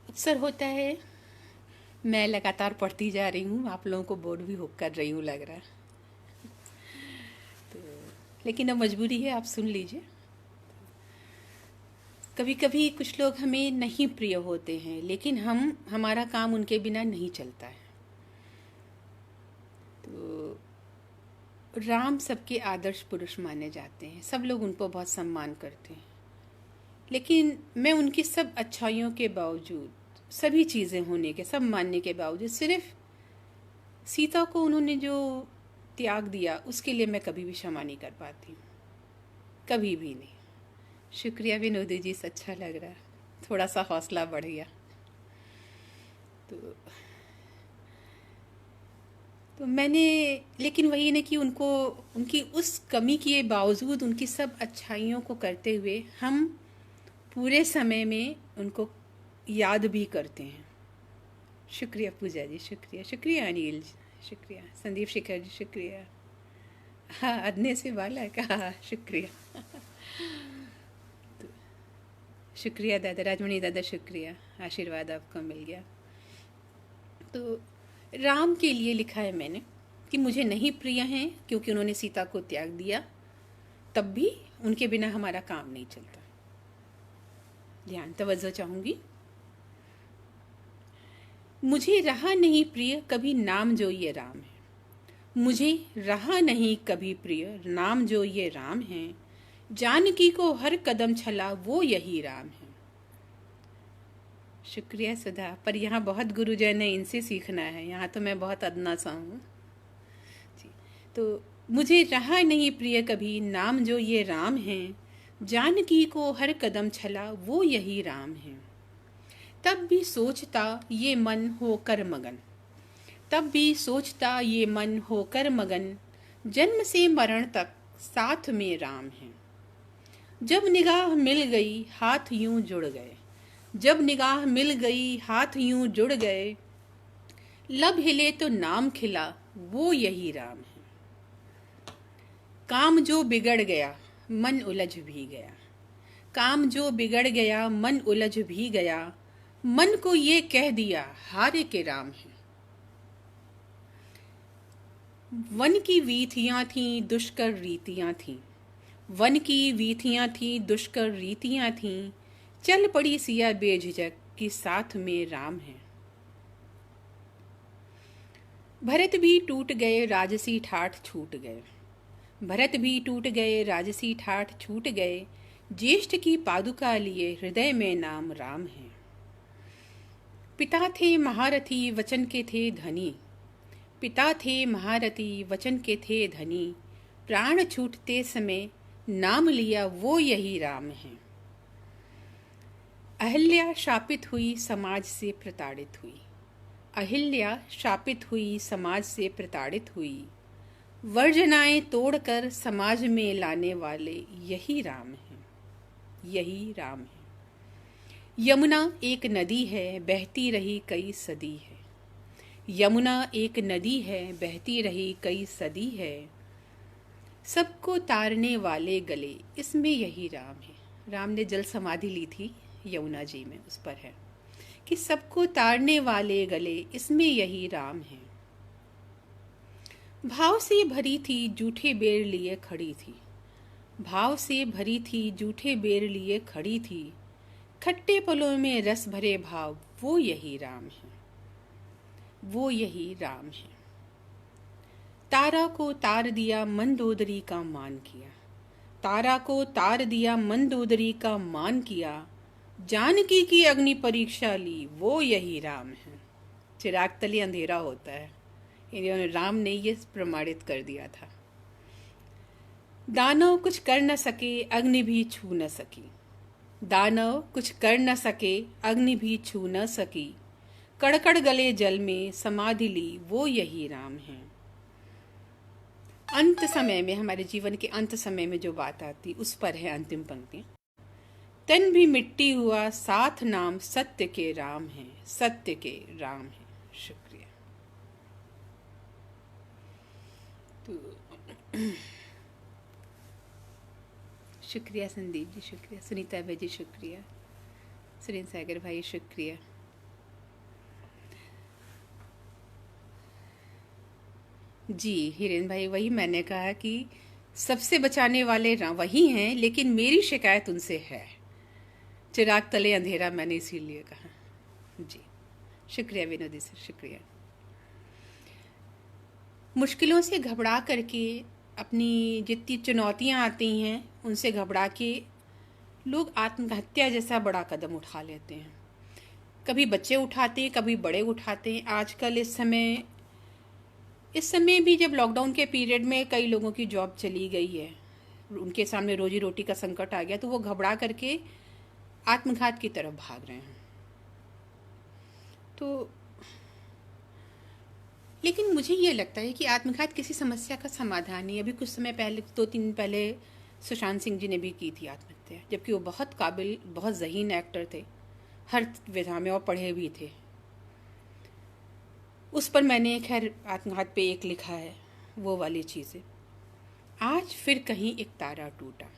अक्सर होता है मैं लगातार पढ़ती जा रही हूँ, आप लोगों को बोर्ड भी हुक कर रही हूँ लग रहा है, तो लेकिन अब मजबूरी है, आप सुन लीजिए। कभी कभी कुछ लोग हमें नहीं प्रिय होते हैं, लेकिन हमारा काम उनके बिना नहीं चलता है। तो राम सबके आदर्श पुरुष माने जाते हैं, सब लोग उनको बहुत सम्मान करते हैं, लेकिन मैं उनकी सब अच्छाइयों के बावजूद, सभी चीज़ें होने के, सब मानने के बावजूद, सिर्फ सीता को उन्होंने जो त्याग दिया उसके लिए मैं कभी भी क्षमा नहीं कर पाती हूँ, कभी भी नहीं। शुक्रिया विनोदी जी, अच्छा लग रहा है, थोड़ा सा हौसला बढ़ गया। तो मैंने, लेकिन वही ना कि उनको, उनकी उस कमी के बावजूद, उनकी सब अच्छाइयों को करते हुए हम पूरे समय में उनको याद भी करते हैं। शुक्रिया पूजा जी, शुक्रिया, शुक्रिया अनिल जी, शुक्रिया संदीप शेखर जी, शुक्रिया। हाँ, अदने से बाला कहा, शुक्रिया। तो शुक्रिया दादा, राजमणि दादा, शुक्रिया, आशीर्वाद आपका मिल गया। तो राम के लिए लिखा है मैंने कि मुझे नहीं प्रिय हैं क्योंकि उन्होंने सीता को त्याग दिया, तब भी उनके बिना हमारा काम नहीं चलता। ध्यान तवज्जो चाहूँगी। मुझे रहा नहीं प्रिय कभी नाम जो ये राम है, मुझे रहा नहीं कभी प्रिय नाम जो ये राम है, जानकी को हर कदम छला वो यही राम है। शुक्रिया सुधा, पर यहाँ बहुत गुरुजन है, इनसे सीखना है, यहाँ तो मैं बहुत अदना सा हूँ जी। तो मुझे रहा नहीं प्रिय कभी नाम जो ये राम है, जानकी को हर कदम छला वो यही राम है। तब भी सोचता ये मन होकर मगन, तब भी सोचता ये मन होकर मगन, जन्म से मरण तक साथ में राम है। जब निगाह मिल गई हाथ यूं जुड़ गए, जब निगाह मिल गई हाथ यूं जुड़ गए, लब हिले तो नाम खिला वो यही राम है। काम जो बिगड़ गया मन उलझ भी गया, काम जो बिगड़ गया मन उलझ भी गया, मन को ये कह दिया हारे के राम है। वन की वीथियां थीं दुष्कर रीतियां थीं, वन की वीथियां थीं दुष्कर रीतियां थीं, चल पड़ी सिया बेझिझक कि साथ में राम है। भरत भी टूट गए राजसी ठाठ छूट गए, भरत भी टूट गए राजसी ठाठ छूट गए, ज्येष्ठ की पादुका लिए हृदय में नाम राम है। पिता थे महारथी वचन के थे धनी, पिता थे महारथी वचन के थे धनी, प्राण छूटते समय नाम लिया वो यही राम है। अहिल्या शापित हुई समाज से प्रताड़ित हुई, अहिल्या शापित हुई समाज से प्रताड़ित हुई, वर्जनाएं तोड़कर समाज में लाने वाले यही राम हैं, यही राम हैं। यमुना एक नदी है, बहती रही कई सदी है। यमुना एक नदी है, बहती रही कई सदी है। सबको तारने वाले गले, इसमें यही राम है। राम ने जल समाधि ली थी यमुना जी में, उस पर है कि सबको तारने वाले गले, इसमें यही राम है। भाव से भरी थी जूठे बेर लिए खड़ी थी। भाव से भरी थी जूठे बेर लिए खड़ी थी। खट्टे पलों में रस भरे भाव, वो यही राम है, वो यही राम है। तारा को तार दिया मंदोदरी का मान किया। तारा को तार दिया मंदोदरी का मान किया। जानकी की अग्नि परीक्षा ली, वो यही राम है। चिराग तले अंधेरा होता है, इन्होंने राम ने ये प्रमाणित कर दिया था। दानव कुछ कर न सके, अग्नि भी छू न सकी। दानव कुछ कर न सके, अग्नि भी छू न सकी। कड़कड़ गले जल में समाधि ली, वो यही राम है। अंत समय में, हमारे जीवन के अंत समय में जो बात आती, उस पर है अंतिम पंक्ति। तन भी मिट्टी हुआ, साथ नाम सत्य के राम है, सत्य के राम है। शुक्रिया। तो शुक्रिया संदीप जी, शुक्रिया सुनीता भाई जी, शुक्रिया सुरेंद्र सागर भाई, शुक्रिया। जी हिरेन भाई, वही मैंने कहा कि सबसे बचाने वाले वही हैं, लेकिन मेरी शिकायत उनसे है। चिराग तले अंधेरा, मैंने इसीलिए कहा। जी शुक्रिया विनोदी सर, शुक्रिया। मुश्किलों से घबरा करके, अपनी जितनी चुनौतियां आती हैं उनसे घबरा के लोग आत्महत्या जैसा बड़ा कदम उठा लेते हैं। कभी बच्चे उठाते हैं, कभी बड़े उठाते हैं। आजकल इस समय भी जब लॉकडाउन के पीरियड में कई लोगों की जॉब चली गई है, उनके सामने रोजी रोटी का संकट आ गया, तो वो घबरा करके आत्मघात की तरफ भाग रहे हैं। तो लेकिन मुझे ये लगता है कि आत्मघात किसी समस्या का समाधान नहीं। अभी कुछ समय पहले, 2-3 दिन पहले सुशांत सिंह जी ने भी की थी आत्महत्या, जबकि वो बहुत काबिल, बहुत ज़हीन एक्टर थे, हर विधा में, और पढ़े भी थे। उस पर मैंने खैर आत्मघात पे एक लिखा है, वो वाली चीज़ें। आज फिर कहीं एक तारा टूटा।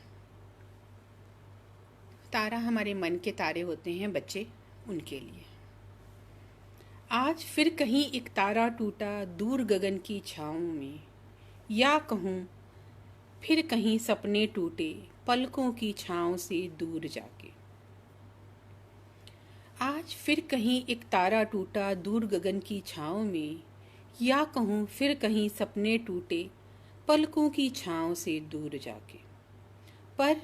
तारा हमारे मन के तारे होते हैं बच्चे, उनके लिए। आज फिर कहीं एक तारा टूटा दूर गगन की छाँव में, या कहूँ फिर कहीं सपने टूटे पलकों की छाँव से दूर जाके। आज फिर कहीं एक तारा टूटा दूर गगन की छाँव में, या कहूँ फिर कहीं सपने टूटे पलकों की छाँव से दूर जाके। पर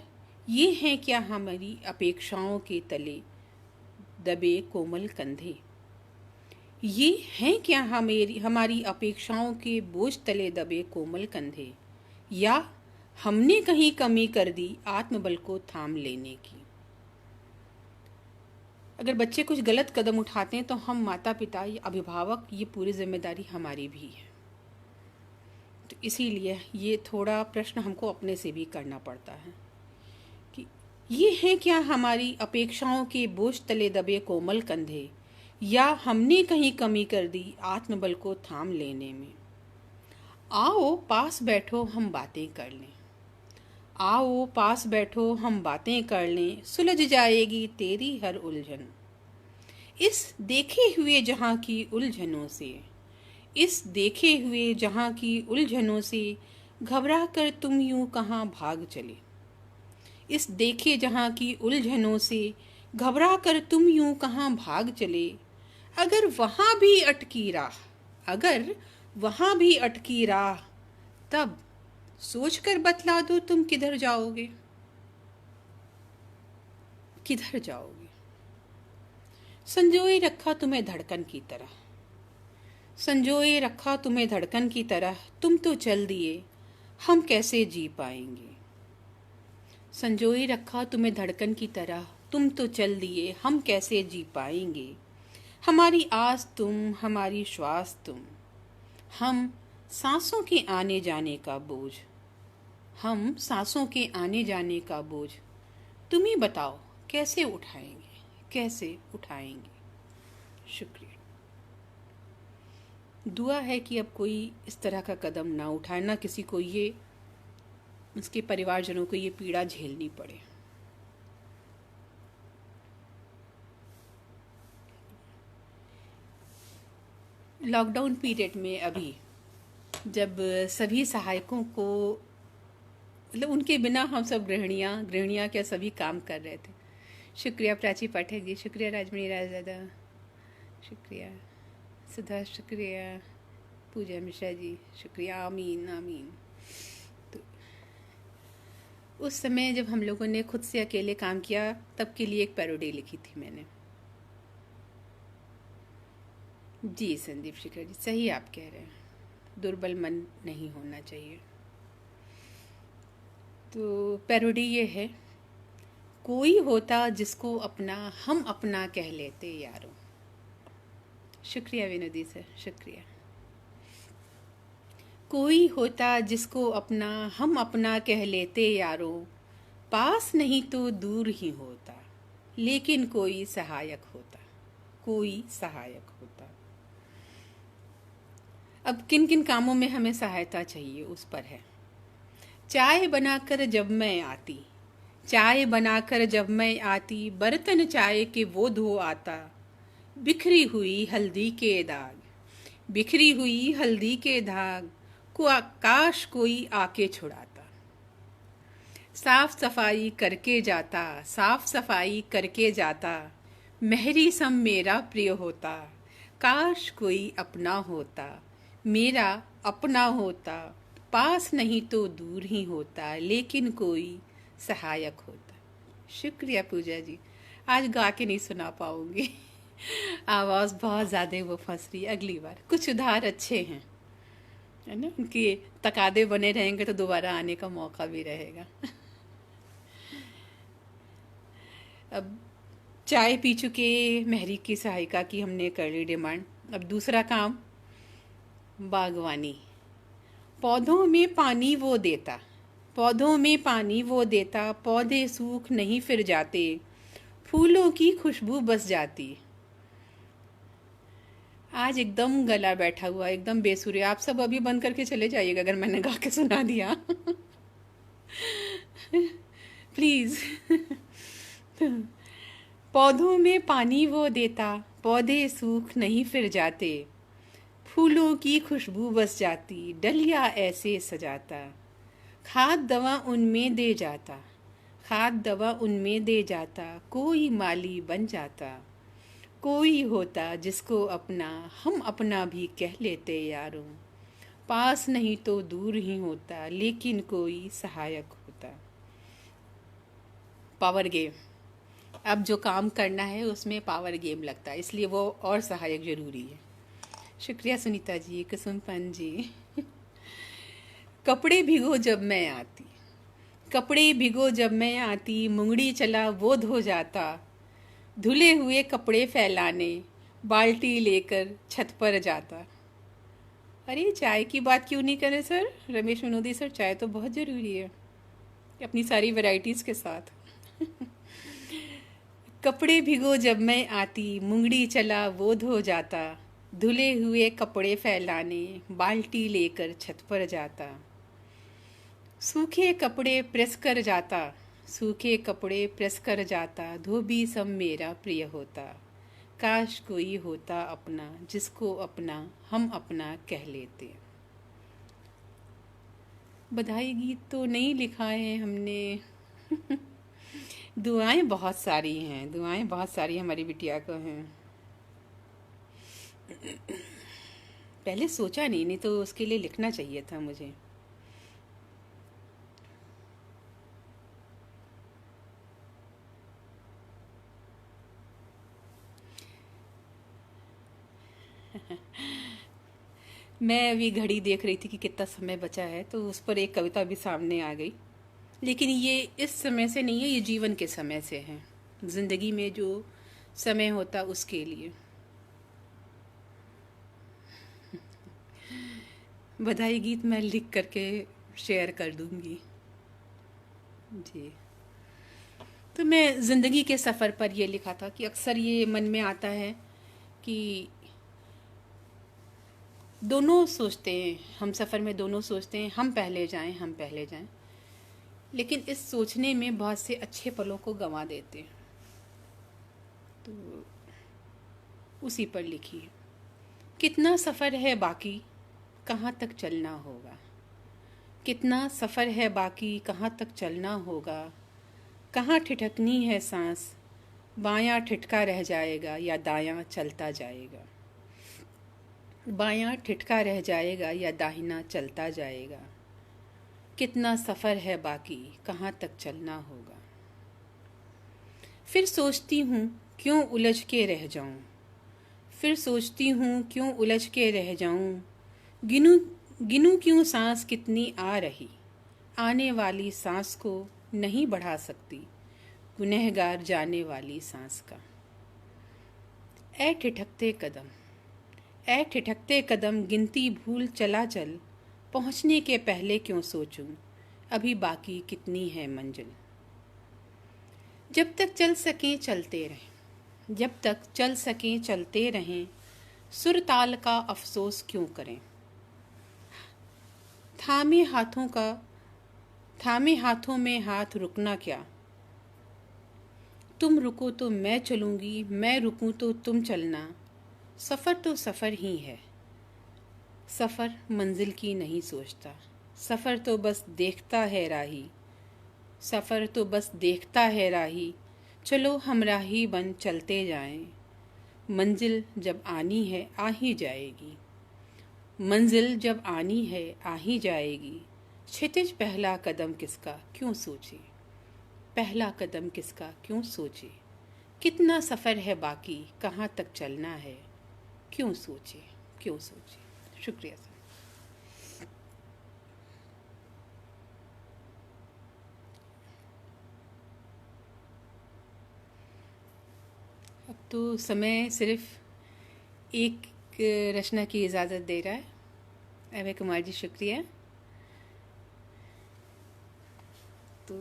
ये हैं क्या हमारी अपेक्षाओं के तले दबे कोमल कंधे। ये हैं क्या हमारी अपेक्षाओं के बोझ तले दबे कोमल कंधे, या हमने कहीं कमी कर दी आत्मबल को थाम लेने की। अगर बच्चे कुछ गलत कदम उठाते हैं तो हम माता पिता या अभिभावक, ये पूरी जिम्मेदारी हमारी भी है। तो इसीलिए ये थोड़ा प्रश्न हमको अपने से भी करना पड़ता है कि ये हैं क्या हमारी अपेक्षाओं के बोझ तले दबे कोमल कंधे, या हमने कहीं कमी कर दी आत्मबल को थाम लेने में। आओ पास बैठो हम बातें कर लें। आओ पास बैठो हम बातें कर लें, सुलझ जाएगी तेरी हर उलझन। इस देखे हुए जहाँ की उलझनों से, इस देखे हुए जहाँ की उलझनों से घबरा कर तुम यूं कहाँ भाग चले। इस देखे जहाँ की उलझनों से घबरा कर तुम यूं कहाँ भाग चले। अगर वहाँ भी अटकी राह, अगर वहाँ भी अटकी राह, तब सोच कर बतला दो तुम किधर जाओगे, किधर जाओगे। संजोए रखा तुम्हें धड़कन की तरह, संजोए रखा तुम्हें धड़कन की तरह, तुम तो चल दिए हम कैसे जी पाएंगे। संजोए रखा तुम्हें धड़कन की तरह, तुम तो चल दिए हम कैसे जी पाएंगे। हमारी आस तुम, हमारी श्वास तुम, हम सांसों के आने जाने का बोझ, हम सांसों के आने जाने का बोझ, तुम ही बताओ कैसे उठाएंगे, कैसे उठाएंगे। शुक्रिया। दुआ है कि अब कोई इस तरह का कदम ना उठाए, ना किसी को ये, उसके परिवारजनों को ये पीड़ा झेलनी पड़े। लॉकडाउन पीरियड में अभी जब सभी सहायकों को, मतलब उनके बिना हम सब गृहिणियाँ क्या सभी काम कर रहे थे। शुक्रिया प्राची पाठक जी, शुक्रिया राजमणि राजदादा, शुक्रिया सुधा, शुक्रिया पूजा मिश्रा जी, शुक्रिया, आमीन आमीन। तो उस समय जब हम लोगों ने खुद से अकेले काम किया, तब के लिए एक पैरोडी लिखी थी मैंने। जी संदीप शिखर जी, सही आप कह रहे हैं, दुर्बल मन नहीं होना चाहिए। तो पैरोडी ये है, कोई होता जिसको अपना हम अपना कह लेते यारों। शुक्रिया विनोदी सर, शुक्रिया। कोई होता जिसको अपना हम अपना कह लेते यारों, पास नहीं तो दूर ही होता, लेकिन कोई सहायक होता, कोई सहायक होता। अब किन किन कामों में हमें सहायता चाहिए उस पर है। चाय बनाकर जब मैं आती, चाय बनाकर जब मैं आती, बर्तन चाय के वो धो आता, बिखरी हुई हल्दी के दाग, बिखरी हुई हल्दी के दाग को काश कोई आके छुड़ाता। साफ सफाई करके जाता, साफ सफाई करके जाता, मेहरी सम मेरा प्रिय होता, काश कोई अपना होता, मेरा अपना होता, पास नहीं तो दूर ही होता, लेकिन कोई सहायक होता। शुक्रिया पूजा जी, आज गा के नहीं सुना पाऊंगी आवाज़ बहुत ज़्यादा वो फंस रही है। अगली बार कुछ सुधार अच्छे हैं, है ना, उनके तकादे बने रहेंगे तो दोबारा आने का मौका भी रहेगा अब चाय पी चुके, मेहरी की सहायिका की हमने कर ली डिमांड। अब दूसरा काम, बागवानी। पौधों में पानी वो देता, पौधों में पानी वो देता, पौधे सूख नहीं फिर जाते, फूलों की खुशबू बस जाती। आज एकदम गला बैठा हुआ, एकदम बेसुरे। आप सब अभी बंद करके चले जाइएगा अगर मैंने गा के सुना दिया प्लीज पौधों में पानी वो देता, पौधे सूख नहीं फिर जाते, फूलों की खुशबू बस जाती, डलिया ऐसे सजाता, खाद दवा उनमें दे जाता, खाद दवा उनमें दे जाता, कोई माली बन जाता, कोई होता जिसको अपना हम अपना भी कह लेते यारों, पास नहीं तो दूर ही होता, लेकिन कोई सहायक होता। पावर गेम, अब जो काम करना है उसमें पावर गेम लगता है, इसलिए वो और सहायक जरूरी है। शुक्रिया सुनीता जी, कुसुमपन जी कपड़े भिगो जब मैं आती, कपड़े भिगो जब मैं आती, मुंगड़ी चला वो धो जाता, धुले हुए कपड़े फैलाने बाल्टी लेकर छत पर जाता। अरे चाय की बात क्यों नहीं करें सर, रमेश विनोदी सर, चाय तो बहुत ज़रूरी है अपनी सारी वैरायटीज़ के साथ कपड़े भिगो जब मैं आती, मुंगड़ी चला वो धो जाता, धुले हुए कपड़े फैलाने बाल्टी लेकर छत पर जाता, सूखे कपड़े प्रेस कर जाता, सूखे कपड़े प्रेस कर जाता, धोबी सब मेरा प्रिय होता, काश कोई होता अपना जिसको अपना हम अपना कह लेते। बधाई गीत तो नहीं लिखा है हमने दुआएं बहुत सारी हैं, दुआएं बहुत सारी हमारी बिटिया को हैं। पहले सोचा नहीं तो उसके लिए लिखना चाहिए था मुझे। मैं अभी घड़ी देख रही थी कि कितना समय बचा है, तो उस पर एक कविता भी सामने आ गई, लेकिन ये इस समय से नहीं है, ये जीवन के समय से है, जिंदगी में जो समय होता उसके लिए। बधाई गीत मैं लिख करके शेयर कर दूंगी। जी। तो मैं ज़िंदगी के सफ़र पर ये लिखा था कि अक्सर ये मन में आता है कि दोनों सोचते हैं, हम सफ़र में दोनों सोचते हैं हम पहले जाएं, हम पहले जाएं, लेकिन इस सोचने में बहुत से अच्छे पलों को गंवा देते हैं। तो उसी पर लिखी है। कितना सफ़र है बाकी, कहाँ तक चलना होगा। कितना सफ़र है बाकी, कहाँ तक चलना होगा। कहाँ ठिठकनी है सांस, बायां ठिठका रह जाएगा या दायां चलता जाएगा। बायां ठिठका रह जाएगा या दाहिना चलता जाएगा। कितना सफ़र है बाकी, कहाँ तक चलना होगा। फिर सोचती हूँ क्यों उलझ के रह जाऊँ। फिर सोचती हूँ क्यों उलझ के रह जाऊँ। गिनूं गिनूं क्यों सांस कितनी आ रही। आने वाली सांस को नहीं बढ़ा सकती, गुनहगार जाने वाली सांस का। ऐ ठिठकते कदम, ऐ ठिठकते कदम, गिनती भूल चला चल। पहुँचने के पहले क्यों सोचूं, अभी बाकी कितनी है मंजिल। जब तक चल सकें चलते रहें, जब तक चल सकें चलते रहें। सुर ताल का अफसोस क्यों करें। थामे हाथों का थामे हाथों में हाथ, रुकना क्या। तुम रुको तो मैं चलूँगी, मैं रुकूं तो तुम चलना। सफ़र तो सफ़र ही है, सफ़र मंजिल की नहीं सोचता। सफ़र तो बस देखता है राही, सफ़र तो बस देखता है राही। चलो हमराही बन चलते जाएं। मंजिल जब आनी है आ ही जाएगी, मंजिल जब आनी है आ ही जाएगी। क्षितिज पहला कदम किसका क्यों सोचे, पहला कदम किसका क्यों सोचे। कितना सफ़र है बाकी, कहाँ तक चलना है, क्यों सोचे, क्यों सोचे। शुक्रिया सर। अब तो समय सिर्फ एक रचना की इजाज़त दे रहा है। अभय कुमार जी शुक्रिया। तो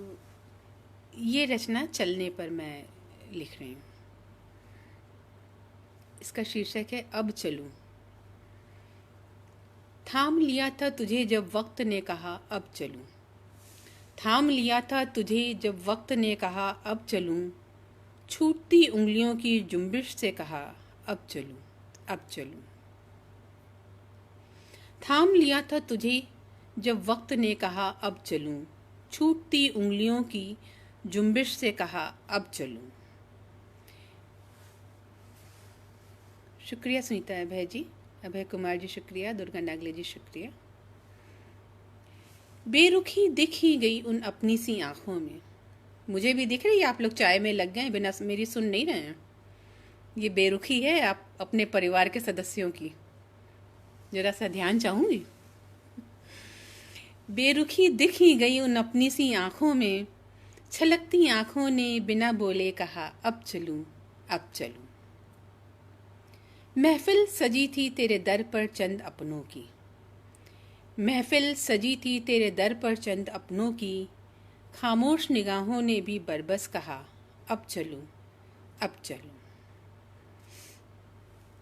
ये रचना चलने पर मैं लिख रही हूँ। इसका शीर्षक है अब चलूँ। थाम लिया था तुझे जब वक्त ने कहा अब चलूँ। थाम लिया था तुझे जब वक्त ने कहा अब चलूँ। छूटती उंगलियों की जुम्बिश से कहा अब चलूँ, अब चलूँ। थाम लिया था तुझे जब वक्त ने कहा अब चलूँ। छूटती उंगलियों की जुम्बिश से कहा अब चलूँ। शुक्रिया सुनीता अभय जी, अभय कुमार जी शुक्रिया, दुर्गा नागले जी शुक्रिया। बेरुखी दिख ही गई उन अपनी सी आँखों में। मुझे भी दिख रही है, आप लोग चाय में लग गए, बिना मेरी सुन नहीं रहे हैं। ये बेरुखी है आप अपने परिवार के सदस्यों की, जरा सा ध्यान चाहूँगी। बेरुखी दिख ही गई उन अपनी सी आँखों में। छलकती आँखों ने बिना बोले कहा अब चलूँ, अब चलूँ। महफिल सजी थी तेरे दर पर चंद अपनों की। महफिल सजी थी तेरे दर पर चंद अपनों की। खामोश निगाहों ने भी बरबस कहा अब चलूँ, अब चलूँ।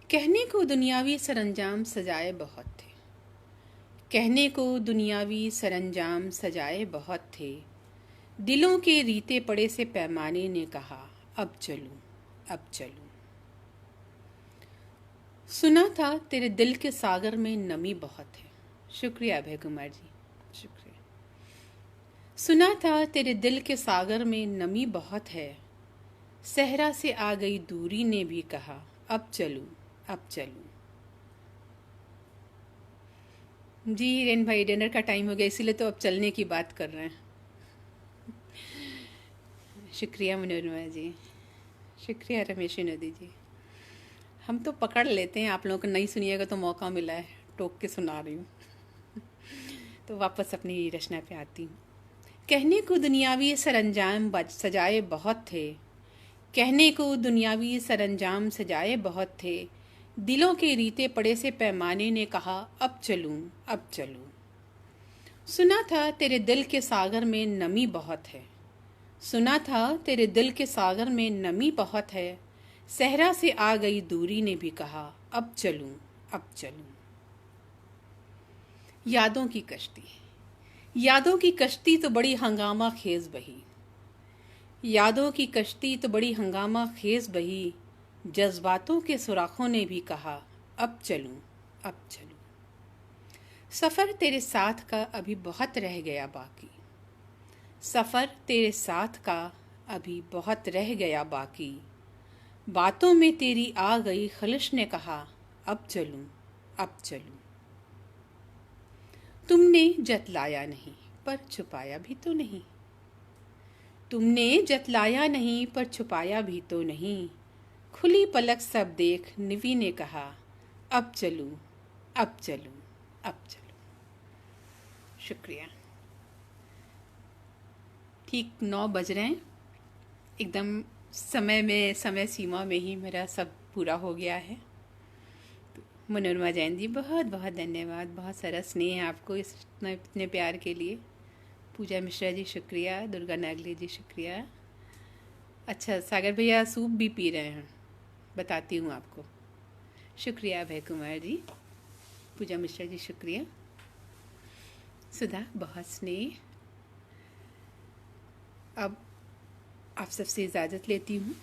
कहने को दुनियावी सरंजाम सजाए बहुत थे। कहने को दुनियावी सरंजाम सजाए बहुत थे। दिलों के रीते पड़े से पैमाने ने कहा अब चलूँ, अब चलूँ। सुना था तेरे दिल के सागर में नमी बहुत है। शुक्रिया अभय कुमार जी, शुक्रिया। सुना था तेरे दिल के सागर में नमी बहुत है। सहरा से आ गई दूरी ने भी कहा अब चलूँ, अब चलूँ। जी हिरेन भाई, डिनर का टाइम हो गया इसीलिए तो अब चलने की बात कर रहे हैं। शुक्रिया मनोरमा जी, शुक्रिया रमेश नदी जी। हम तो पकड़ लेते हैं, आप लोगों को नहीं सुनिएगा तो मौका मिला है, टोक के सुना रही हूँ। तो वापस अपनी रचना पे आती हूँ। कहने को दुनियावी सरंजाम सजाए बहुत थे। कहने को दुनियावी सरंजाम सजाए बहुत थे। दिलों के रीते पड़े से पैमाने ने कहा, अब चलूं, अब चलूं। सुना था तेरे दिल के सागर में नमी बहुत है, सुना था तेरे दिल के सागर में नमी बहुत है। सहरा से आ गई दूरी ने भी कहा, अब चलूं, अब चलूं। यादों की कश्ती, यादों की कश्ती तो बड़ी हंगामा खेज बही, यादों की कश्ती तो बड़ी हंगामा खेज बही। जज्बातों के सुराखों ने भी कहा, अब चलूं, अब चलूं। सफ़र तेरे साथ का अभी बहुत रह गया बाकी, सफ़र तेरे साथ का अभी बहुत रह गया बाकी। बातों में तेरी आ गई खलिश ने कहा, अब चलूं, अब चलूं। तुमने जतलाया नहीं पर छुपाया भी तो नहीं, तुमने जतलाया नहीं पर छुपाया भी तो नहीं। खुली पलक सब देख निवी ने कहा, अब चलूं, अब चलूं, अब चलूं। शुक्रिया। ठीक 9 बज रहे हैं, एकदम समय में, समय सीमा में ही मेरा सब पूरा हो गया है। मनोरमा जैन जी, बहुत बहुत धन्यवाद, बहुत सारा स्नेह है आपको इतने प्यार के लिए। पूजा मिश्रा जी शुक्रिया, दुर्गा नागले जी शुक्रिया। अच्छा, सागर भैया सूप भी पी रहे हैं, बताती हूँ आपको। शुक्रिया अभय कुमार जी, पूजा मिश्रा जी शुक्रिया। सुधा, बहुत स्नेह। अब आप सबसे इजाज़त लेती हूँ।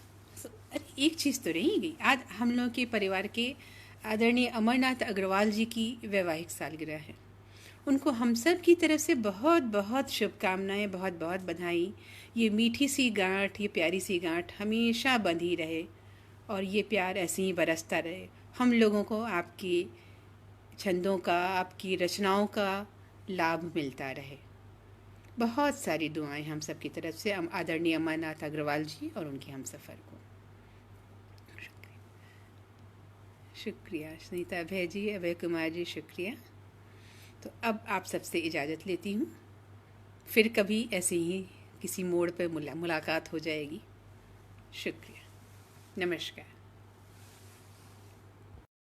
अरे एक चीज़ तो रही गई, आज हम लोग के परिवार के आदरणीय अमरनाथ अग्रवाल जी की वैवाहिक सालगिरह है। उनको हम सब की तरफ से बहुत बहुत शुभकामनाएं, बहुत बहुत बधाई। ये मीठी सी गांठ, ये प्यारी सी गांठ हमेशा बंधी रहे और ये प्यार ऐसे ही बरसता रहे। हम लोगों को आपकी छंदों का, आपकी रचनाओं का लाभ मिलता रहे। बहुत सारी दुआएं हम सब की तरफ से आदरणीय अमरनाथ अग्रवाल जी और उनके हम सफ़र को। शुक्रिया सुनीता अभय जी, अभय कुमार जी शुक्रिया। तो अब आप सबसे इजाज़त लेती हूँ, फिर कभी ऐसे ही किसी मोड़ पर मुलाकात हो जाएगी। शुक्रिया, नमस्कार।